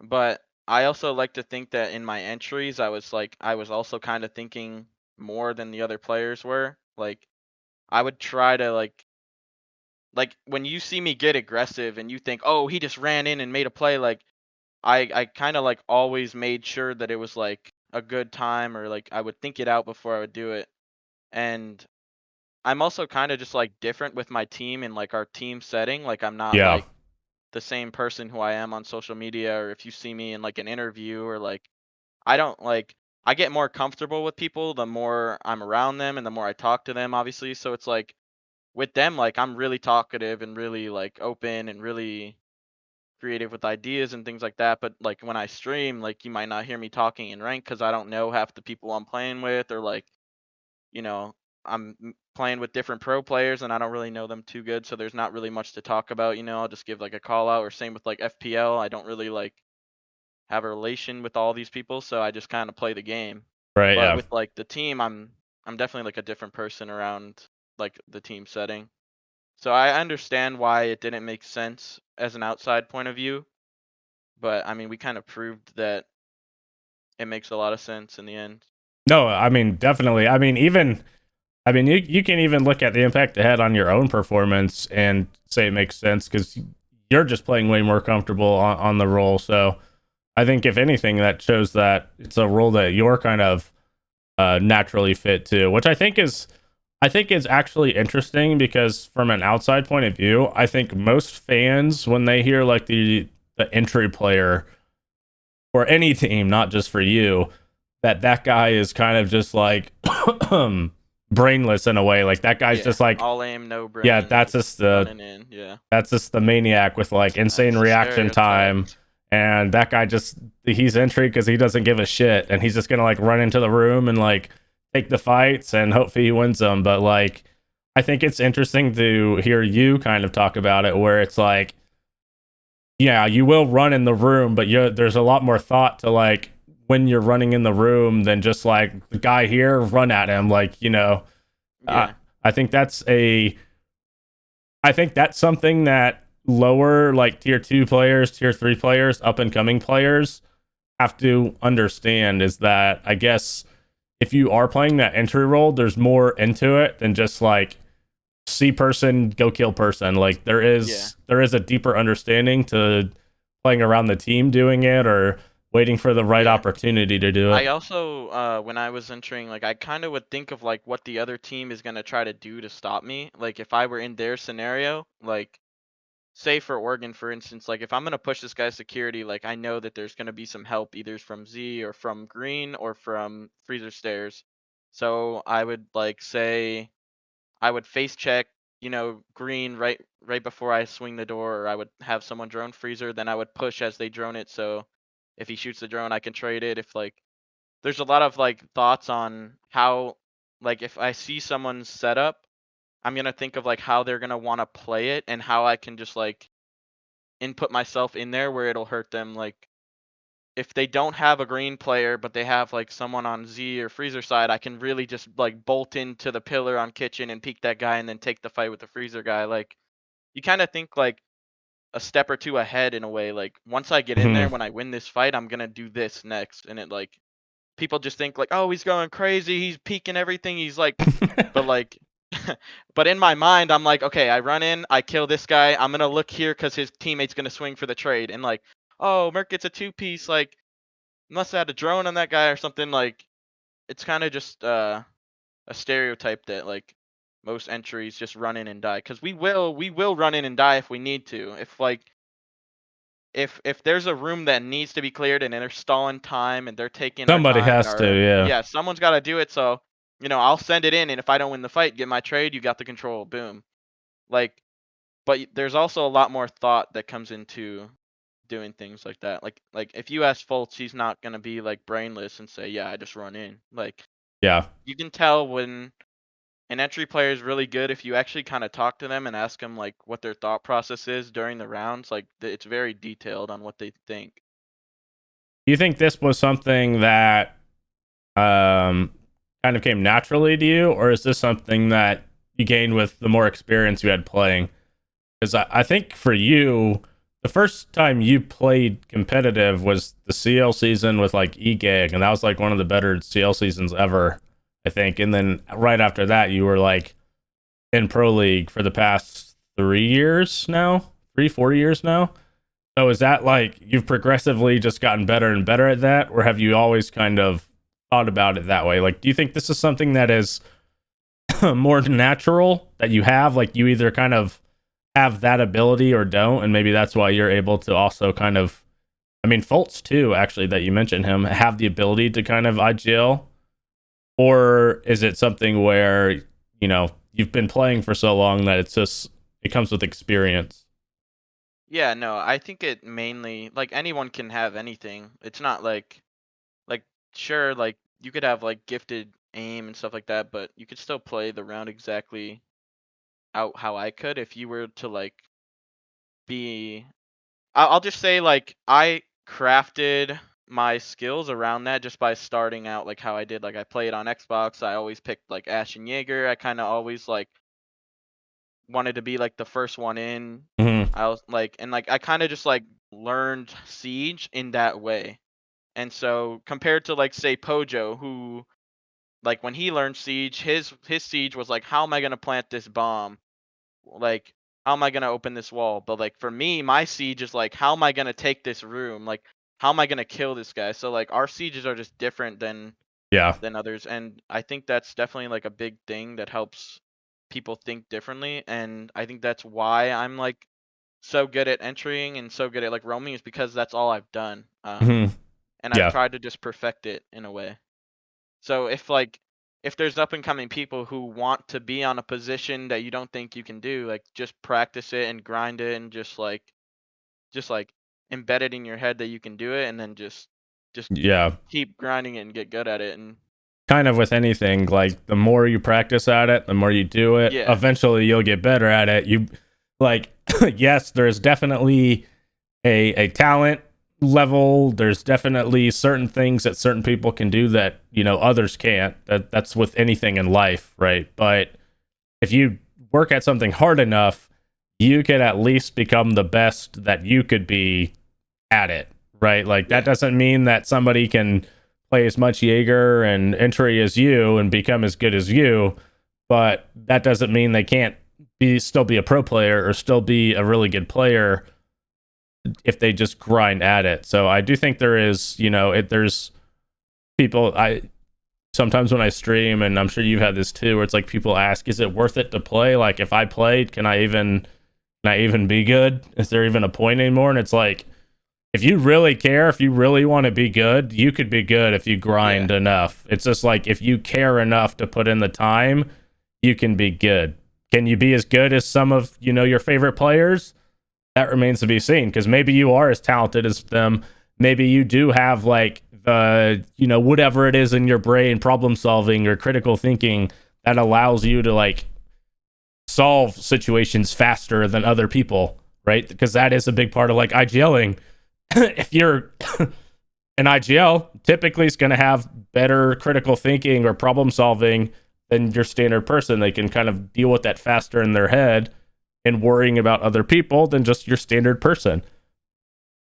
but I also like to think that in my entries, I was also kind of thinking more than the other players were. Like, I would try to like when you see me get aggressive and you think, oh, he just ran in and made a play, like I kind of like always made sure that it was like a good time or like I would think it out before I would do it. And I'm also kind of just like different with my team and like our team setting. Like I'm not yeah. like the same person who I am on social media or if you see me in like an interview or like I don't like I get more comfortable with people the more I'm around them and the more I talk to them obviously. So it's like with them like I'm really talkative and really like open and really creative with ideas and things like that. But like when I stream, like you might not hear me talking in rank because I don't know half the people I'm playing with or like, you know, I'm playing with different pro players and I don't really know them too good, so there's not really much to talk about. I'll just give like a call out, or same with like FPL. I don't really like have a relation with all these people, so I just kind of play the game. Right. But Yeah. with like the team, I'm definitely like a different person around like the team setting. So I understand why it didn't make sense as an outside point of view, but I mean, we kind of proved that it makes a lot of sense in the end. No, I mean, definitely. I mean, you can even look at the impact it had on your own performance and say it makes sense because you're just playing way more comfortable on the role. So I think if anything, that shows that it's a role that you're kind of naturally fit to, which I think is actually interesting because from an outside point of view, I think most fans when they hear like the entry player for any team, not just for you, that guy is kind of just like brainless in a way. Like that guy's Yeah, just like, all aim, no yeah, brain, that's just just the running in. Yeah, that's just the maniac with like insane that's the reaction stereotype. time. And that guy just he's entry because he doesn't give a shit, and he's just gonna like run into the room and like take the fights and hopefully he wins them. But like, I think it's interesting to hear you kind of talk about it, where it's like, yeah, you will run in the room, but there's a lot more thought to like when you're running in the room than just like the guy here, run at him. Like, I, Yeah, I think that's something that lower like tier 2 players, tier 3 players, up and coming players have to understand is that I guess if you are playing that entry role, there's more into it than just like see person go kill person. Like yeah. there is a deeper understanding to playing around the team doing it or waiting for the right Yeah. opportunity to do it. I also, when I was entering, like, I kind of would think of like what the other team is gonna try to do to stop me. Like, if I were in their scenario, like, say for Oregon, for instance, like if I'm gonna push this guy's security, like I know that there's gonna be some help either from Z or from Green or from Freezer Stairs. So I would like say I would face check, Green right before I swing the door, or I would have someone drone Freezer, then I would push as they drone it. So if he shoots the drone, I can trade it. If like there's a lot of like thoughts on how, like, if I see someone's setup, I'm gonna think of like how they're gonna want to play it and how I can just like input myself in there where it'll hurt them. Like if they don't have a green player but they have like someone on Z or Freezer side, I can really just like bolt into the pillar on kitchen and peek that guy and then take the fight with the Freezer guy. Like you kind of think like a step or two ahead in a way. Like once I get in there, Mhm. when I win this fight, I'm gonna do this next, and it like people just think like, oh, he's going crazy, he's peeking everything, he's like, but like, but in my mind, I'm like, okay, I run in, I kill this guy, I'm gonna look here because his teammate's gonna swing for the trade, and like, oh, Merc gets a 2-piece, like, must have had a drone on that guy or something. Like, it's kind of just a stereotype that like most entries just run in and die, because we will run in and die if we need to. If like if there's a room that needs to be cleared and they're stalling time and they're taking our Somebody time and has to, our, yeah. yeah, someone's got to do it. So I'll send it in, and if I don't win the fight, get my trade, you got the control, boom. Like, but there's also a lot more thought that comes into doing things like that. Like if you ask Fultz, he's not gonna be like brainless and say, yeah, I just run in. Like Yeah. you can tell when an entry player is really good if you actually kind of talk to them and ask them like what their thought process is during the rounds. Like it's very detailed on what they think. Do you think this was something that um kind of came naturally to you, or is this something that you gained with the more experience you had playing? Because I think for you, the first time you played competitive was the CL season with like EGAG, and that was like one of the better CL seasons ever, I think. And then right after that, you were like in Pro League for the past 3 years now, 4 years now. So is that like you've progressively just gotten better and better at that, or have you always kind of thought about it that way? Like, do you think this is something that is more natural that you have? Like, you either kind of have that ability or don't, and maybe that's why you're able to also kind of, I mean, Fultz too, actually, that you mentioned him, have the ability to kind of IGL, or is it something where you've been playing for so long that it comes with experience? Yeah, no, I think it mainly, like, anyone can have anything. It's not like sure, like you could have like gifted aim and stuff like that, but you could still play the round exactly out how I could if you were to like be. I'll just say like I crafted my skills around that just by starting out like how I did. Like I played on Xbox. I always picked like Ash and Jaeger. I kind of always like wanted to be like the first one in. Mm-hmm. I was like, and like I kind of just like learned Siege in that way. And so compared to like say Pojo, who like when he learned Siege, his Siege was like, how am I gonna plant this bomb? Like, how am I gonna open this wall? But like for me, my Siege is like, how am I gonna take this room? Like, how am I gonna kill this guy? So like our sieges are just different Yeah. than others, and I think that's definitely like a big thing that helps people think differently. And I think that's why I'm like so good at entering and so good at like roaming is because that's all I've done. Mm-hmm. And I've Yeah. tried to just perfect it in a way. So if there's up and coming people who want to be on a position that you don't think you can do, like just practice it and grind it and just like embed it in your head that you can do it and then just Yeah. keep grinding it and get good at it. And Kind of with anything, like the more you practice at it, the more you do it, yeah. eventually you'll get better at it. You like yes, there's definitely a talent level. There's definitely certain things that certain people can do that, others can't. That's with anything in life, right? But if you work at something hard enough, you can at least become the best that you could be at it, right? Like that doesn't mean that somebody can play as much Jaeger and entry as you and become as good as you, but that doesn't mean they can't still be a pro player or still be a really good player if they just grind at it. So I do think there is, there's people I sometimes when I stream, and I'm sure you've had this too, where it's like people ask, is it worth it to play? Like if I played, can I even be good? Is there even a point anymore? And it's like, if you really care, if you really want to be good, you could be good if you grind enough. It's just like if you care enough to put in the time, you can be good. Can you be as good as some of, your favorite players? That remains to be seen, because maybe you are as talented as them. Maybe you do have like the, whatever it is in your brain, problem solving or critical thinking that allows you to like solve situations faster than other people, right? Because that is a big part of like IGLing. If you're an IGL, typically is going to have better critical thinking or problem solving than your standard person. They can kind of deal with that faster in their head and worrying about other people than just your standard person.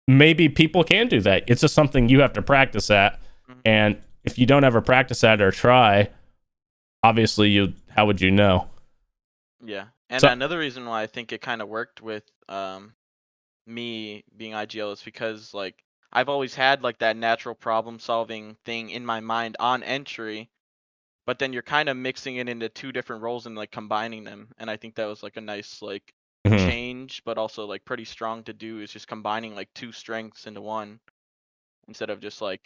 Maybe people can do that. It's just something you have to practice at. And if you don't ever practice at or try, obviously how would you know? Yeah. And So, another reason why I think it kind of worked with me being IGL is because like I've always had like that natural problem solving thing in my mind on entry, but then you're kind of mixing it into two different roles and like combining them. And I think that was like a nice like mhm. change, but also like pretty strong to do is just combining like two strengths into one instead of just like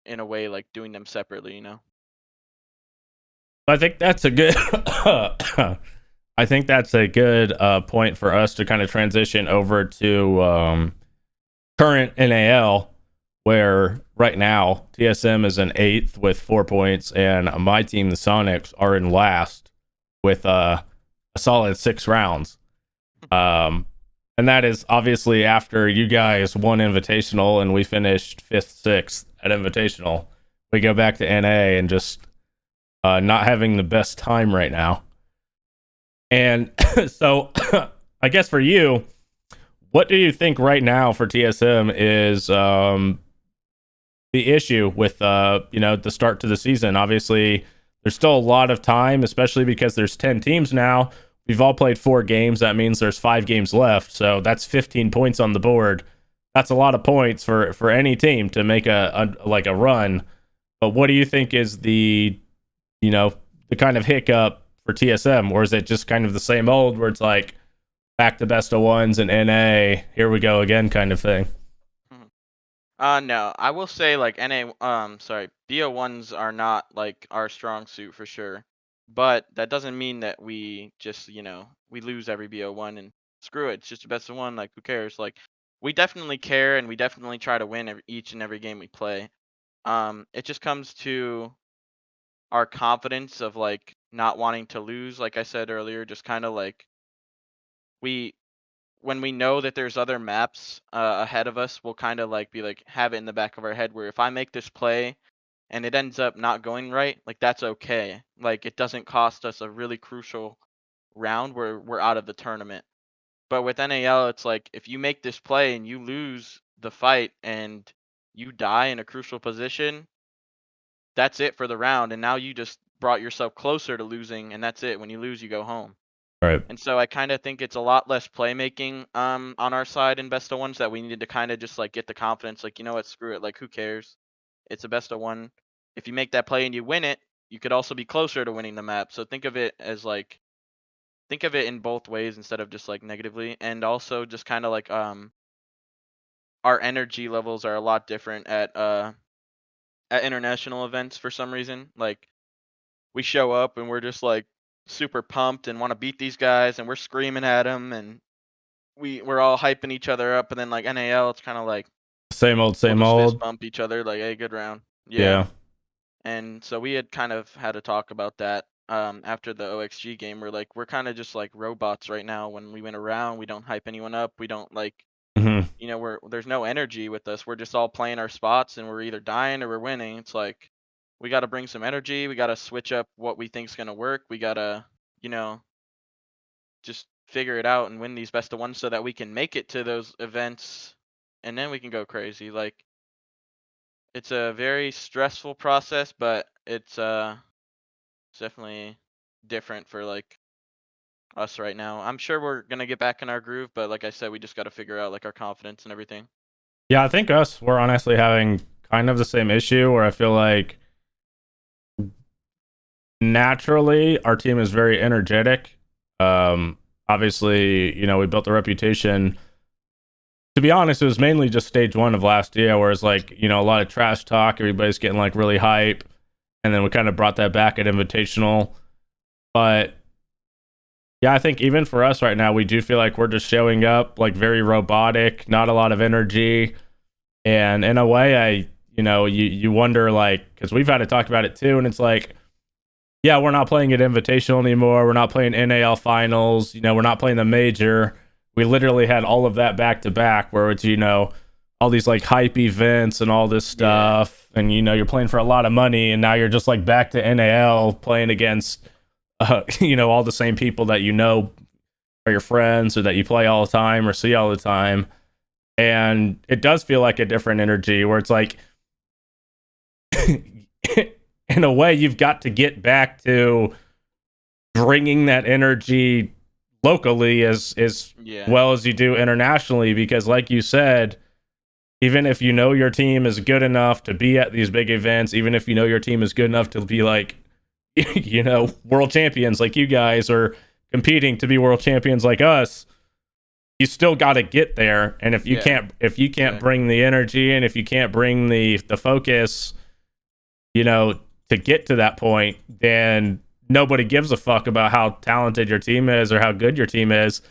in a way like doing them separately. I think that's a good I think that's a good point for us to kind of transition over to current NAL, where right now TSM is in 8th with 4 points, and my team, the Sonics, are in last with a solid 6 rounds. And that is obviously after you guys won Invitational and we finished 5th, 6th at Invitational. We go back to NA and just not having the best time right now. And so I guess for you, what do you think right now for TSM is the issue with the start to the season? Obviously, there's still a lot of time, especially because there's 10 teams now. We've all played 4 games. That means there's 5 games left. So that's 15 points on the board. That's a lot of points for any team to make a run. But what do you think is the kind of hiccup for TSM, or is it just kind of the same old where it's like back to best of ones and NA, here we go again kind of thing? No, I will say like BO1s are not like our strong suit for sure. But that doesn't mean that we just, we lose every BO1 and screw it. It's just a best of one. Like, who cares? Like, we definitely care and we definitely try to win each and every game we play. It just comes to our confidence of like not wanting to lose, like I said earlier, just kind of like we when we know that there's other maps ahead of us, we'll kind of like be like have it in the back of our head where if I make this play and it ends up not going right, like that's okay. Like it doesn't cost us a really crucial round where we're out of the tournament. But with NAL, it's like if you make this play and you lose the fight and you die in a crucial position, that's it for the round. And now you just brought yourself closer to losing, and that's it. When you lose, you go home. Right. And so I kind of think it's a lot less playmaking on our side in best of ones that we needed to kind of just like get the confidence, like, you know what, screw it, like who cares? It's a best of one. If you make that play and you win it, you could also be closer to winning the map. So think of it as like think of it in both ways instead of just like negatively. And also just kind of like our energy levels are a lot different at international events for some reason. Like we show up and we're just like super pumped and want to beat these guys and we're screaming at them and we're all hyping each other up, and then like NAL, it's kind of like Same old, we'll same just fist old. bump each other like, hey, good round. Yeah. And so we had kind of had a talk about that after the OXG game. We're kind of just like robots right now. When we win around, we don't hype anyone up. We don't like, Mm-hmm. there's no energy with us. We're just all playing our spots, and we're either dying or we're winning. It's like we got to bring some energy. We got to switch up what we think's gonna work. We gotta, just figure it out and win these best of ones so that we can make it to those events, and then we can go crazy. Like it's a very stressful process, but it's definitely different for like us right now. I'm sure we're gonna get back in our groove, but like I said, we just got to figure out like our confidence and everything. Yeah, I think we're honestly having kind of the same issue where I feel like naturally our team is very energetic. Obviously, we built a reputation. To be honest, it was mainly just stage one of last year, where it's like, a lot of trash talk, everybody's getting like really hype, and then we kind of brought that back at Invitational. But yeah, I think even for us right now, we do feel like we're just showing up like very robotic, not a lot of energy. And in a way, you wonder, like, because we've had to talk about it too, and it's like, yeah, we're not playing at Invitational anymore. We're not playing NAL finals. We're not playing the major. We literally had all of that back to back, where it's, all these like hype events and all this stuff. Yeah. And, you're playing for a lot of money, and now you're just like back to NAL playing against, all the same people that are your friends or that you play all the time or see all the time. And it does feel like a different energy where it's like, in a way, you've got to get back to bringing that energy locally as well as you do internationally, because like you said, even if your team is good enough to be at these big events, even if your team is good enough to be like, world champions like you guys, or competing to be world champions like us, you still got to get there. And if you can't bring the energy, and if you can't bring the focus, to get to that point, then nobody gives a fuck about how talented your team is or how good your team is.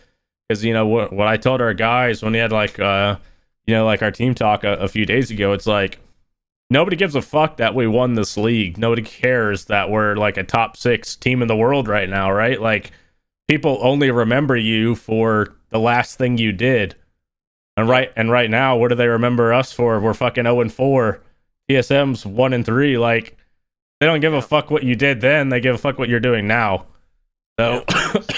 Because what I told our guys when we had like like our team talk a few days ago, it's like nobody gives a fuck that we won this league. Nobody cares that we're like a top 6 team in the world right now, right? Like people only remember you for the last thing you did. And right now, what do they remember us for? We're fucking 0-4. TSM's 1-3. Like, they don't give a fuck what you did then. They give a fuck what you're doing now. So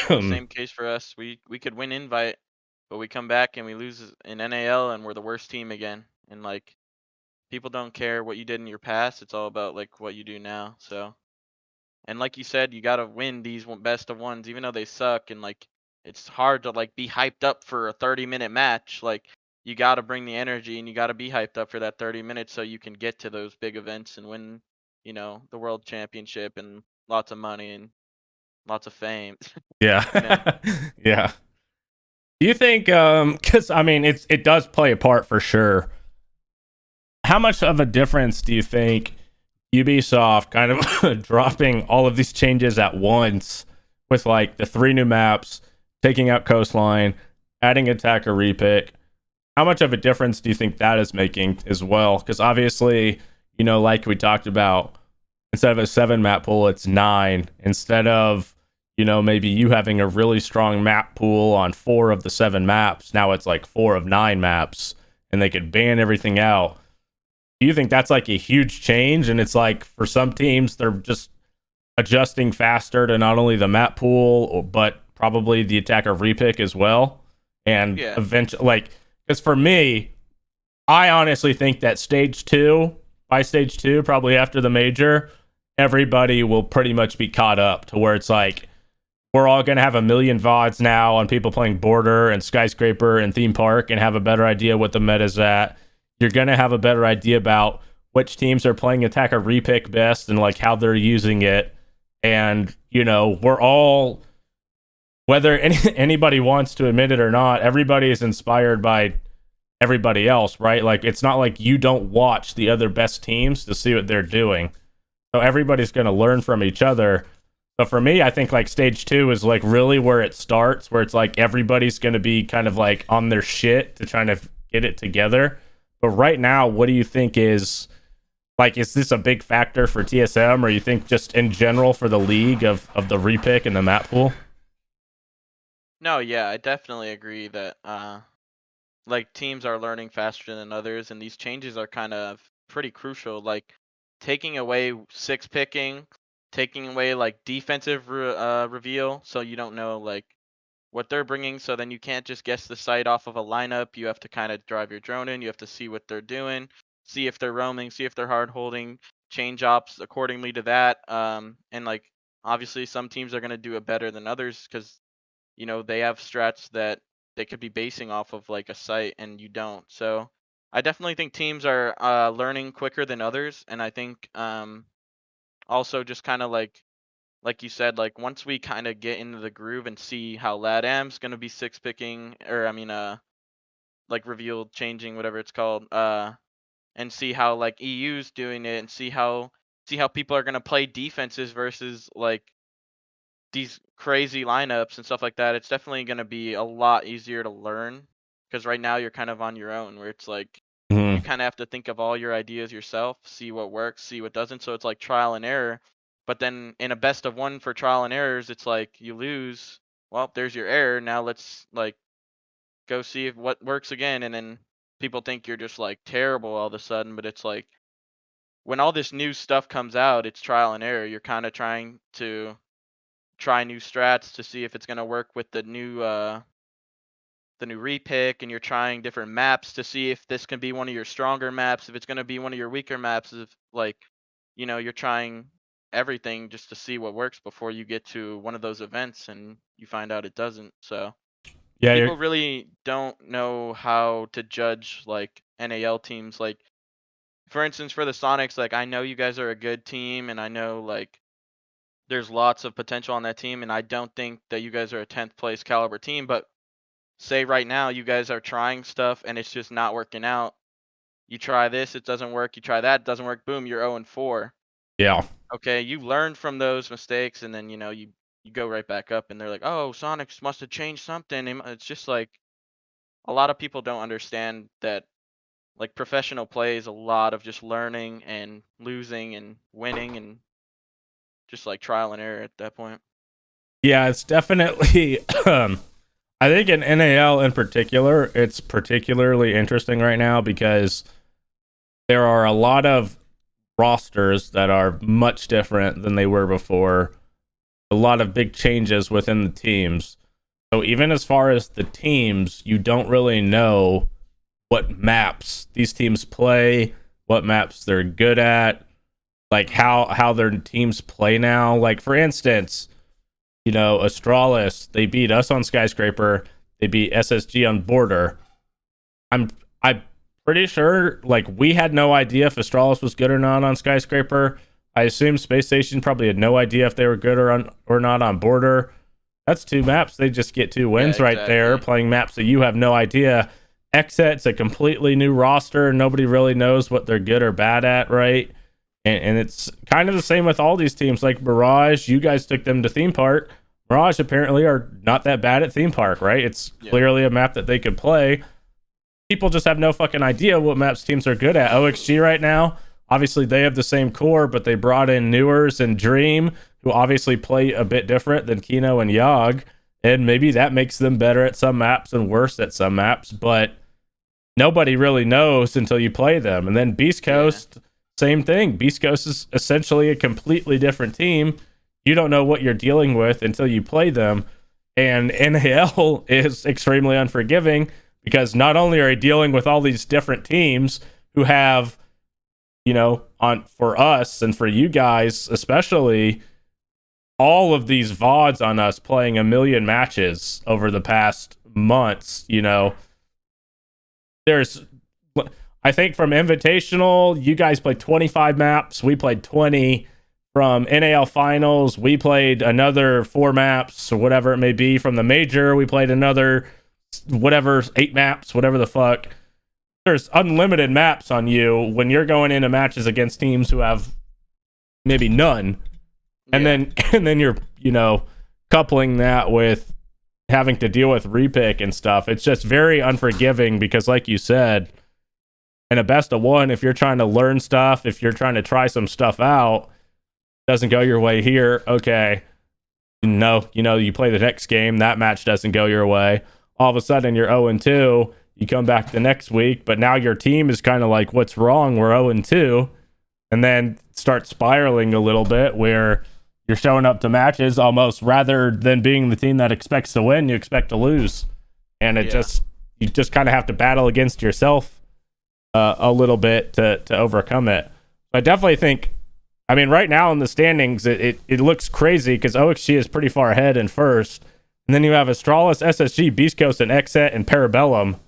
same case for us. We could win invite, but we come back and we lose in NAL, and we're the worst team again. And like, people don't care what you did in your past. It's all about like what you do now. So, and like you said, you gotta win these best of ones, even though they suck. And like, it's hard to like be hyped up for a 30-minute match. Like, you gotta bring the energy, and you gotta be hyped up for that 30 minutes so you can get to those big events and win, the world championship and lots of money and lots of fame. yeah. Yeah. Do you think because I mean it does play a part for sure, how much of a difference do you think Ubisoft kind of dropping all of these changes at once, with like the 3 new maps, taking out coastline, adding attacker repick, how much of a difference do you think that is making as well? Because obviously, like we talked about, instead of a 7 map pool, it's 9. Instead of, maybe you having a really strong map pool on 4 of the 7 maps, now it's like 4 of 9 maps, and they could ban everything out. Do you think that's like a huge change? And it's like, for some teams, they're just adjusting faster to not only the map pool, but probably the attacker repick as well. And eventually, like, because for me, I honestly think that by stage 2, probably after the major, everybody will pretty much be caught up to where it's like, we're all going to have a million VODs now on people playing Border and Skyscraper and Theme Park and have a better idea what the meta's at. You're going to have a better idea about which teams are playing attacker repick best and like how they're using it. And, we're all, whether anybody wants to admit it or not, everybody is inspired by everybody else, right? Like, it's not like you don't watch the other best teams to see what they're doing. So everybody's going to learn from each other. But for me, I think like stage 2 is like really where it starts, where it's like everybody's going to be kind of like on their shit to try to get it together. But right now, what do you think is this a big factor for TSM, or you think just in general for the league of the repick and the map pool? No, yeah, I definitely agree that like teams are learning faster than others, and these changes are kind of pretty crucial. Like taking away 6 picking, taking away like defensive reveal, so you don't know like what they're bringing. So then you can't just guess the site off of a lineup. You have to kind of drive your drone in. You have to see what they're doing, see if they're roaming, see if they're hard holding, change ops accordingly to that. And like obviously some teams are gonna do it better than others because they have strats that they could be basing off of like a site and you don't. So I definitely think teams are learning quicker than others, and I think also just kind of like you said, like once we kind of get into the groove and see how LATAM's gonna be 6 picking, or I mean like revealed changing, whatever it's called, and see how like EU's doing it, and see how people are gonna play defenses versus like these crazy lineups and stuff like that. It's definitely gonna be a lot easier to learn because right now you're kind of on your own, where it's like you kind of have to think of all your ideas yourself, see what works, see what doesn't. So it's like trial and error. But then in a best of 1 for trial and errors, it's like you lose. Well, there's your error. Now let's like go see if what works again. And then people think you're just like terrible all of a sudden. But it's like when all this new stuff comes out, it's trial and error. You're kind of trying to try new strats to see if it's going to work with the new repick, and you're trying different maps to see if this can be one of your stronger maps, if it's going to be one of your weaker maps, if like you're trying everything just to see what works before you get to one of those events and you find out it doesn't. So Yeah, people really don't know how to judge like NAL teams. Like for instance, for the Sonics, like I know you guys are a good team, and I know like there's lots of potential on that team, and I don't think that you guys are a 10th place caliber team. But say right now you guys are trying stuff and it's just not working out. You try this, it doesn't work. You try that, it doesn't work. Boom, you're 0-4. Yeah. Okay, you learned from those mistakes, and then you go right back up, and they're like, "Oh, Sonics must have changed something." It's just like a lot of people don't understand that like professional play is a lot of just learning and losing and winning and just like trial and error at that point. Yeah, it's definitely I think in NAL in particular, it's particularly interesting right now because there are a lot of rosters that are much different than they were before. A lot of big changes within the teams. So even as far as the teams, you don't really know what maps these teams play, what maps they're good at, like how their teams play now. Like for instance, Astralis, they beat us on Skyscraper, they beat SSG on Border. I'm pretty sure like we had no idea if Astralis was good or not on Skyscraper. I assume Space Station probably had no idea if they were good or not on Border. That's 2 maps. They just get 2 wins right there, playing maps that you have no idea. Exet's a completely new roster. Nobody really knows what they're good or bad at, right? And it's kind of the same with all these teams. Like Mirage, you guys took them to Theme Park. Mirage apparently are not that bad at Theme Park, right? It's clearly a map that they could play. People just have no fucking idea what maps teams are good at. OXG right now, obviously they have the same core, but they brought in Newers and Dream, who obviously play a bit different than Kino and Yogg, and maybe that makes them better at some maps and worse at some maps, but nobody really knows until you play them. And then Beast Coast, same thing. Beast Coast is essentially a completely different team. You don't know what you're dealing with until you play them. And NAL is extremely unforgiving because not only are you dealing with all these different teams who have, for us and for you guys especially, all of these VODs on us playing a million matches over the past months, there's, I think from Invitational, you guys played 25 maps, we played 20. From NAL Finals, we played another 4 maps or whatever it may be. From the Major, we played another 8 maps, whatever the fuck. There's unlimited maps on you when you're going into matches against teams who have maybe none. And then you're, coupling that with having to deal with repick and stuff. It's just very unforgiving because, like you said, in a best of one, if you're trying to learn stuff, if you're trying to try some stuff out, doesn't go your way here, okay, you play the next game, that match doesn't go your way, all of a sudden you're 0-2, you come back the next week, but now your team is kind of like, what's wrong, we're 0-2, and then start spiraling a little bit where you're showing up to matches almost, rather than being the team that expects to win, you expect to lose, and you just kind of have to battle against yourself a little bit to overcome it. I definitely think, right now in the standings, it looks crazy because OXG is pretty far ahead in first. And then you have Astralis, SSG, Beast Coast, and Xset, and Parabellum.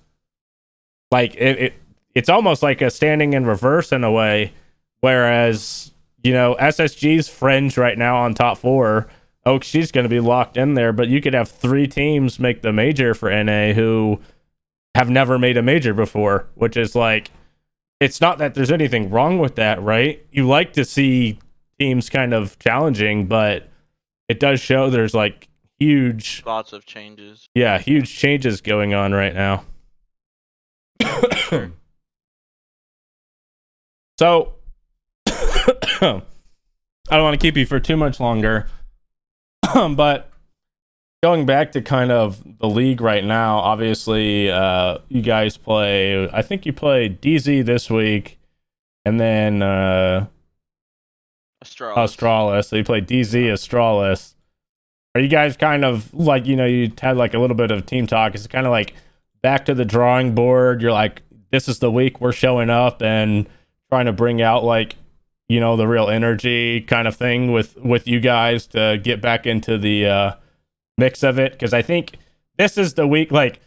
Like, it's almost like a standing in reverse in a way. Whereas, SSG's fringe right now on top 4. OXG's going to be locked in there. But you could have 3 teams make the major for NA who have never made a major before. Which is like, it's not that there's anything wrong with that, right? You like to see teams kind of challenging, but it does show there's like lots of changes. Yeah, huge changes going on right now. So, I don't want to keep you for too much longer, but going back to kind of the league right now, obviously, you guys play, I think you played DZ this week, and then Astralis. So you played DZ, Astralis. Are you guys kind of like, you had like a little bit of team talk. It's kind of like back to the drawing board. You're like, this is the week we're showing up and trying to bring out like, the real energy kind of thing with you guys to get back into the mix of it, because I think this is the week, like,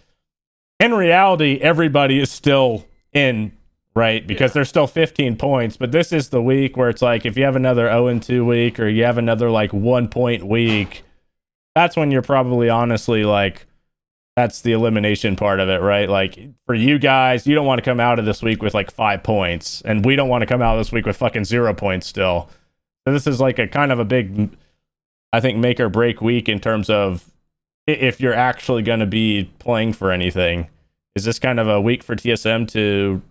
in reality everybody is still in, right? Because there's still 15 points, but this is the week where it's like, if you have another 0-2 week or you have another like 1 point week, that's when you're probably honestly like, that's the elimination part of it, right? Like, for you guys, you don't want to come out of this week with like 5 points, and we don't want to come out of this week with fucking 0 points still. So this is like a kind of a big, I think, make or break week in terms of if you're actually going to be playing for anything. Is this kind of a week for TSM to,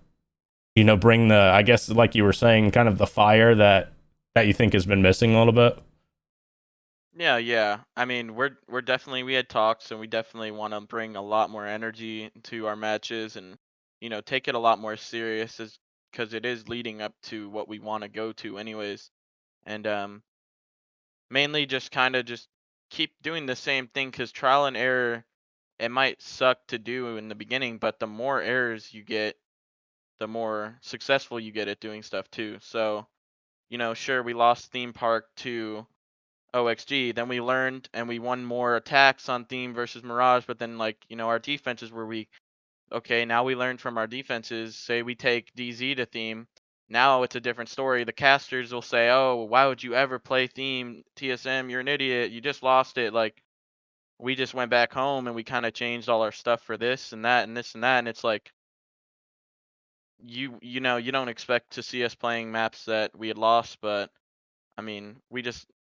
bring the, I guess, like you were saying, kind of the fire that you think has been missing a little bit? Yeah. We're definitely, we had talks, and we definitely want to bring a lot more energy to our matches, and take it a lot more serious, because it is leading up to what we want to go to anyways. And mainly just kind of just keep doing the same thing, because trial and error, it might suck to do in the beginning, but the more errors you get, the more successful you get at doing stuff too. So, sure, we lost theme park to OXG, then we learned and we won more attacks on theme versus Mirage, but then, like, our defenses were weak. Okay, now we learned from our defenses. Say we take DZ to theme, now it's a different story. The casters will say, oh, why would you ever play theme TSM? You're an idiot, you just lost it. Like, we just went back home and we kind of changed all our stuff for this and that and this and that, and it's like, you don't expect to see us playing maps that we had lost, but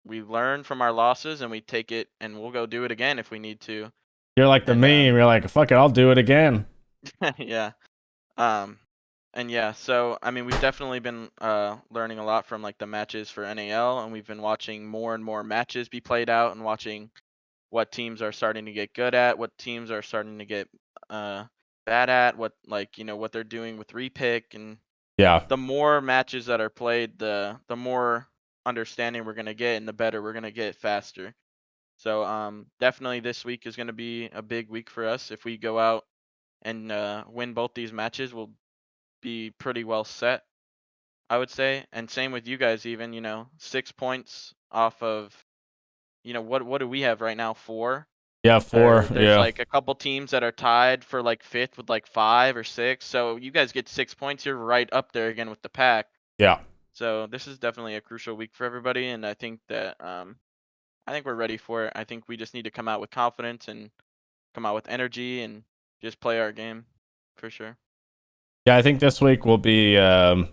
we learn from our losses and we take it, and we'll go do it again if we need to. You're like the meme. You're like, fuck it, I'll do it again. Yeah. And yeah, so I mean, we've definitely been learning a lot from like the matches for NAL, and we've been watching more and more matches be played out, and watching what teams are starting to get good at, what teams are starting to get bad at, what what they're doing with repick, and Yeah. the more matches that are played, the more understanding we're gonna get, and the better we're gonna get faster. So definitely this week is gonna be a big week for us. If we go out and win both these matches, we'll be pretty well set, I would say. And same with you guys, even 6 points off of what do we have right now? 4. Yeah, 4. Or there's Yeah. like a couple teams that are tied for like 5th with like 5 or 6. So you guys get 6 points, you're right up there again with the pack. Yeah. So this is definitely a crucial week for everybody, and I think that I think we're ready for it. I think we just need to come out with confidence and come out with energy and just play our game for sure. Yeah, I think this week will be an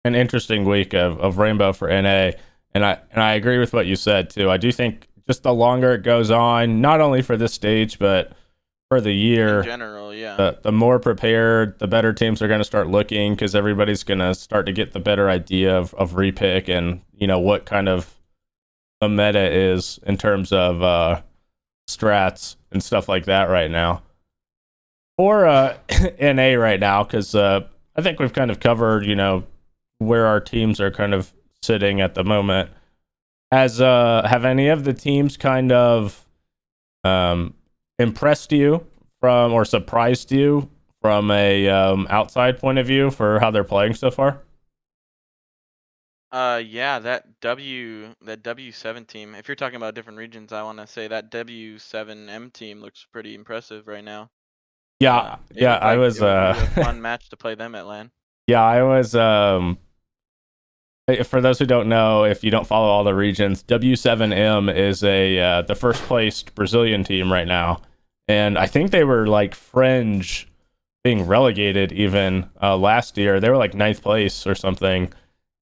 interesting week of Rainbow for NA, and I agree with what you said too. I do think just the longer it goes on, not only for this stage but for the year in general, yeah, the more prepared, the better teams are going to start looking, because everybody's going to start to get the better idea of repick and what kind of the meta is in terms of strats and stuff like that right now, or NA right now, because I think we've kind of covered where our teams are kind of sitting at the moment. As have any of the teams kind of impressed you from, or surprised you from a outside point of view for how they're playing so far? Yeah, that W7 team. If you're talking about different regions, I want to say that W7M team looks pretty impressive right now. Yeah, It yeah, looked I like was it would be a fun match to play them at LAN. yeah, I was for those who don't know, if you don't follow all the regions, W7M is a the first placed Brazilian team right now, and I think they were like fringe being relegated even last year. They were like ninth place or something,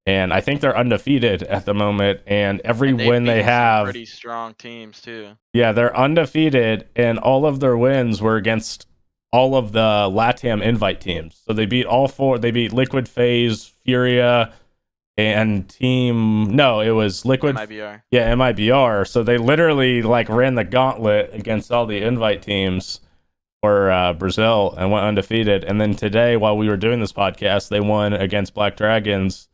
and I think they're undefeated at the moment. And every And they've win they beaten some have, pretty strong teams too. yeah, they're undefeated, and all of their wins were against all of the LATAM invite teams. So they beat all 4. They beat Liquid Phase, Furia, and it was Liquid. MIBR. Yeah, MIBR. So they literally like ran the gauntlet against all the invite teams for Brazil and went undefeated. And then today, while we were doing this podcast, they won against Black Dragons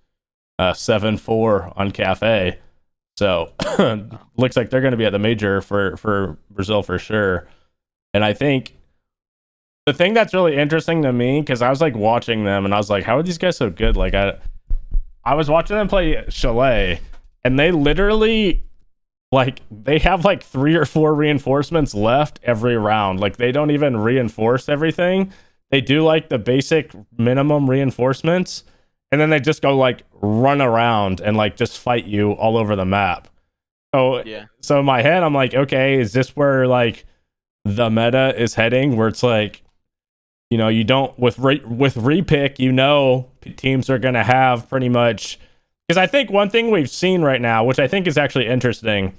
7-4 on Cafe. So looks like they're going to be at the major for Brazil for sure. And I think the thing that's really interesting to me, because I was like watching them and I was like, how are these guys so good? Like I was watching them play Chalet, and they literally they have like 3 or 4 reinforcements left every round. Like they don't even reinforce everything. They do like the basic minimum reinforcements, and then they just go like run around and like just fight you all over the map. So Yeah. So in my head, I'm like, okay, is this where like the meta is heading? Where it's like, you don't with repick, teams are gonna have pretty much, because I think one thing we've seen right now, which I think is actually interesting,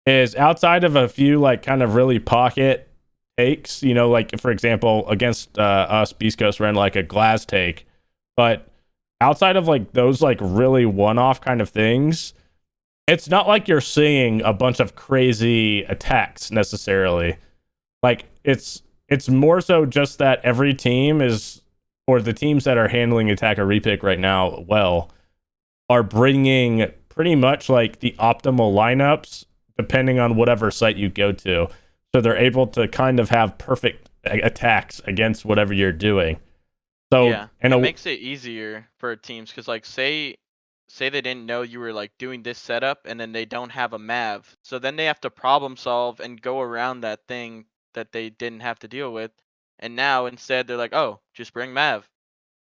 is outside of a few like kind of really pocket takes, like for example against us, Beast Coast ran like a glass take, but outside of like those like really one-off kind of things, it's not like you're seeing a bunch of crazy attacks necessarily. Like it's more so just that every team is, or the teams that are handling attack or repick right now well, are bringing pretty much like the optimal lineups depending on whatever site you go to. So they're able to kind of have perfect attacks against whatever you're doing. So yeah, it makes it easier for teams, because like say they didn't know you were like doing this setup, and then they don't have a Mav, so then they have to problem solve and go around that thing that they didn't have to deal with, and now instead they're like, oh, just bring Mav,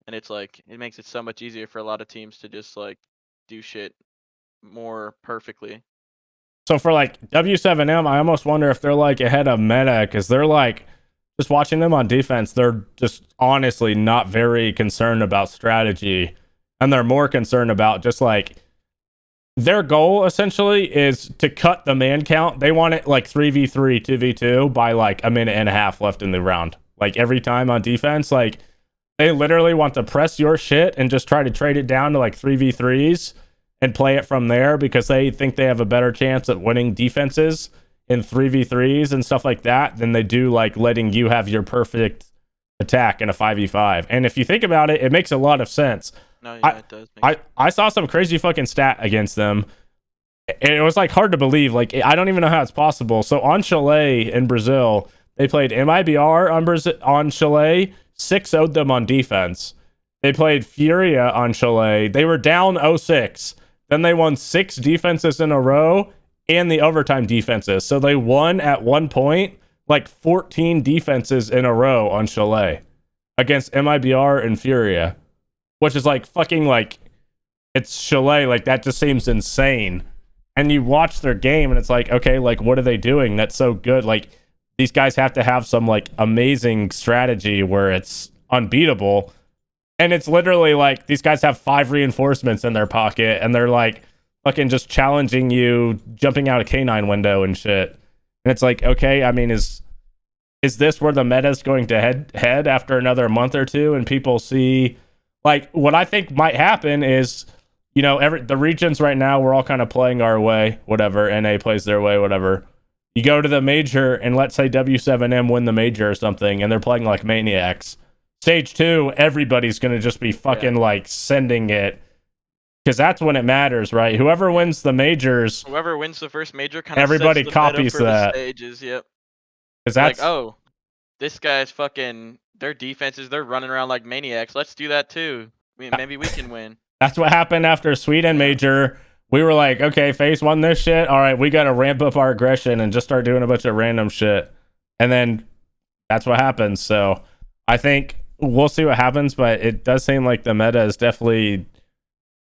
and it's like it makes it so much easier for a lot of teams to just like do shit more perfectly. So for like W7M, I almost wonder if they're like ahead of meta, because they're like, just watching them on defense, they're just honestly not very concerned about strategy, and they're more concerned about just like their goal essentially is to cut the man count. They want it like 3v3, 2v2 by like a minute and a half left in the round. Like every time on defense, like They literally want to press your shit and just try to trade it down to like 3v3s and play it from there because they think they have a better chance at winning defenses in 3v3s and stuff like that than they do like letting you have your perfect attack in a 5v5. And if you think about it, it makes a lot of sense. No, yeah, it does. I saw some crazy fucking stat against them. And it was like hard to believe. Like, I don't even know how it's possible. So on Chalet in Brazil, they played MIBR on Chalet, 6-0'd them on defense. They played Furia on Chalet. They were down 0-6. Then they won 6 defenses in a row and the overtime defenses. So they won at one point like 14 defenses in a row on Chalet against MIBR and Furia, which is like fucking like, it's Chalet. Like, that just seems insane. And you watch their game and it's like, okay, like, what are they doing that's so good? Like, these guys have to have some like amazing strategy where it's unbeatable. And it's literally like these guys have 5 reinforcements in their pocket and they're like fucking just challenging you, jumping out a canine window and shit. And it's like, okay, I mean, is this where the meta's going to head after another month or two? And people see, like, what I think might happen is, you know, the regions right now, we're all kind of playing our way, whatever. NA plays their way, whatever. You go to the major and let's say W7M win the major or something and they're playing like maniacs. Stage 2, everybody's going to just be fucking like sending it because that's when it matters, right? Whoever wins the majors, whoever wins the first major, kind of everybody copies that. Stages, yep. Because that's like, oh, this guy's fucking their defenses, they're running around like maniacs. Let's do that too. Maybe we can win. That's what happened after Sweden major. We were like, okay, FaZe won this shit. All right, we got to ramp up our aggression and just start doing a bunch of random shit. And then that's what happens. So I think we'll see what happens, but it does seem like the meta is definitely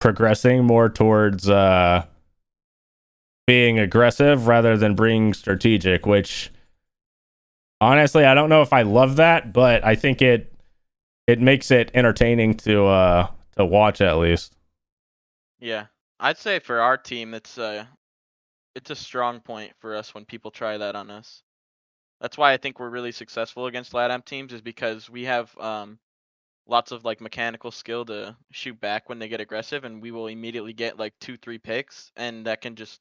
progressing more towards being aggressive rather than being strategic, which honestly, I don't know if I love that, but I think it makes it entertaining to watch at least. Yeah. I'd say for our team, it's a strong point for us when people try that on us. That's why I think we're really successful against LATAM teams, is because we have lots of like mechanical skill to shoot back when they get aggressive, and we will immediately get like 2-3 picks, and that can just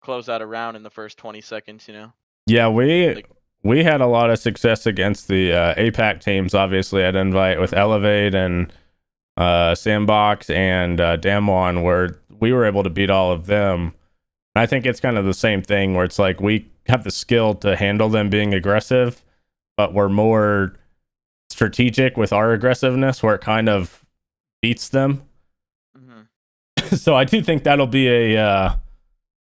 close out a round in the first 20 seconds, you know? Yeah, we had a lot of success against the APAC teams, obviously, at Invite with Elevate and Sandbox and Damwon, where we were able to beat all of them. And I think it's kind of the same thing where it's like we have the skill to handle them being aggressive, but we're more strategic with our aggressiveness where it kind of beats them. Mm-hmm. So I do think that'll be an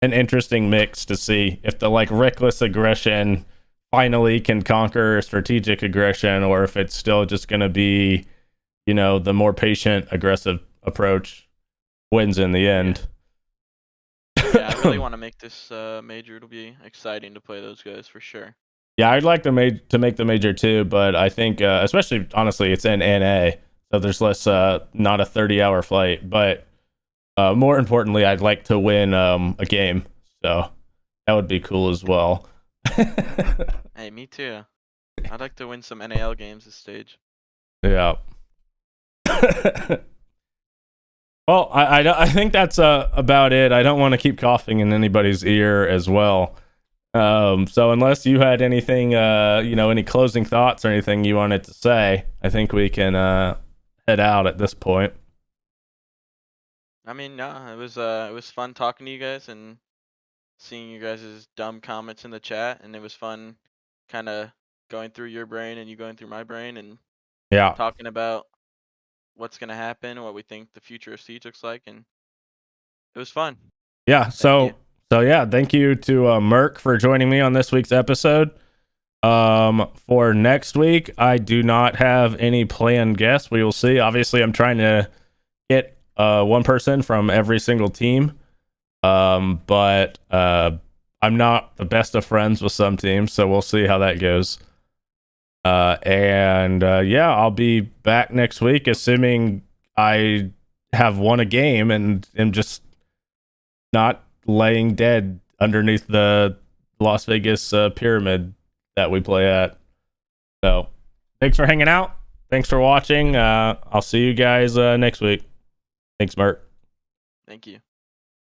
interesting mix to see if the like reckless aggression finally can conquer strategic aggression, or if it's still just going to be, you know, the more patient, aggressive approach wins in the end. Yeah, I really want to make this major. It'll be exciting to play those guys for sure. Yeah, I'd like to make the major too, but I think, especially, honestly, it's in NA, so there's less, not a 30-hour flight, but more importantly, I'd like to win a game, so that would be cool as well. Hey, me too. I'd like to win some NAL games this stage. Yeah. Well, I think that's about it. I don't want to keep coughing in anybody's ear as well. So unless you had anything, any closing thoughts or anything you wanted to say, I think we can head out at this point. I mean, no, it was fun talking to you guys and seeing you guys' dumb comments in the chat, and it was fun kind of going through your brain and you going through my brain and talking about what's going to happen, what we think the future of Siege looks like, and it was fun. Yeah, so yeah, thank you to Merc for joining me on this week's episode. For next week, I do not have any planned guests. We will see. Obviously, I'm trying to get one person from every single team. But I'm not the best of friends with some teams, so we'll see how that goes. Yeah, I'll be back next week, assuming I have won a game and am just not laying dead underneath the Las Vegas pyramid that we play at. So, thanks for hanging out. thanks for watching. I'll see you guys next week. Thanks, Merc. Thank you.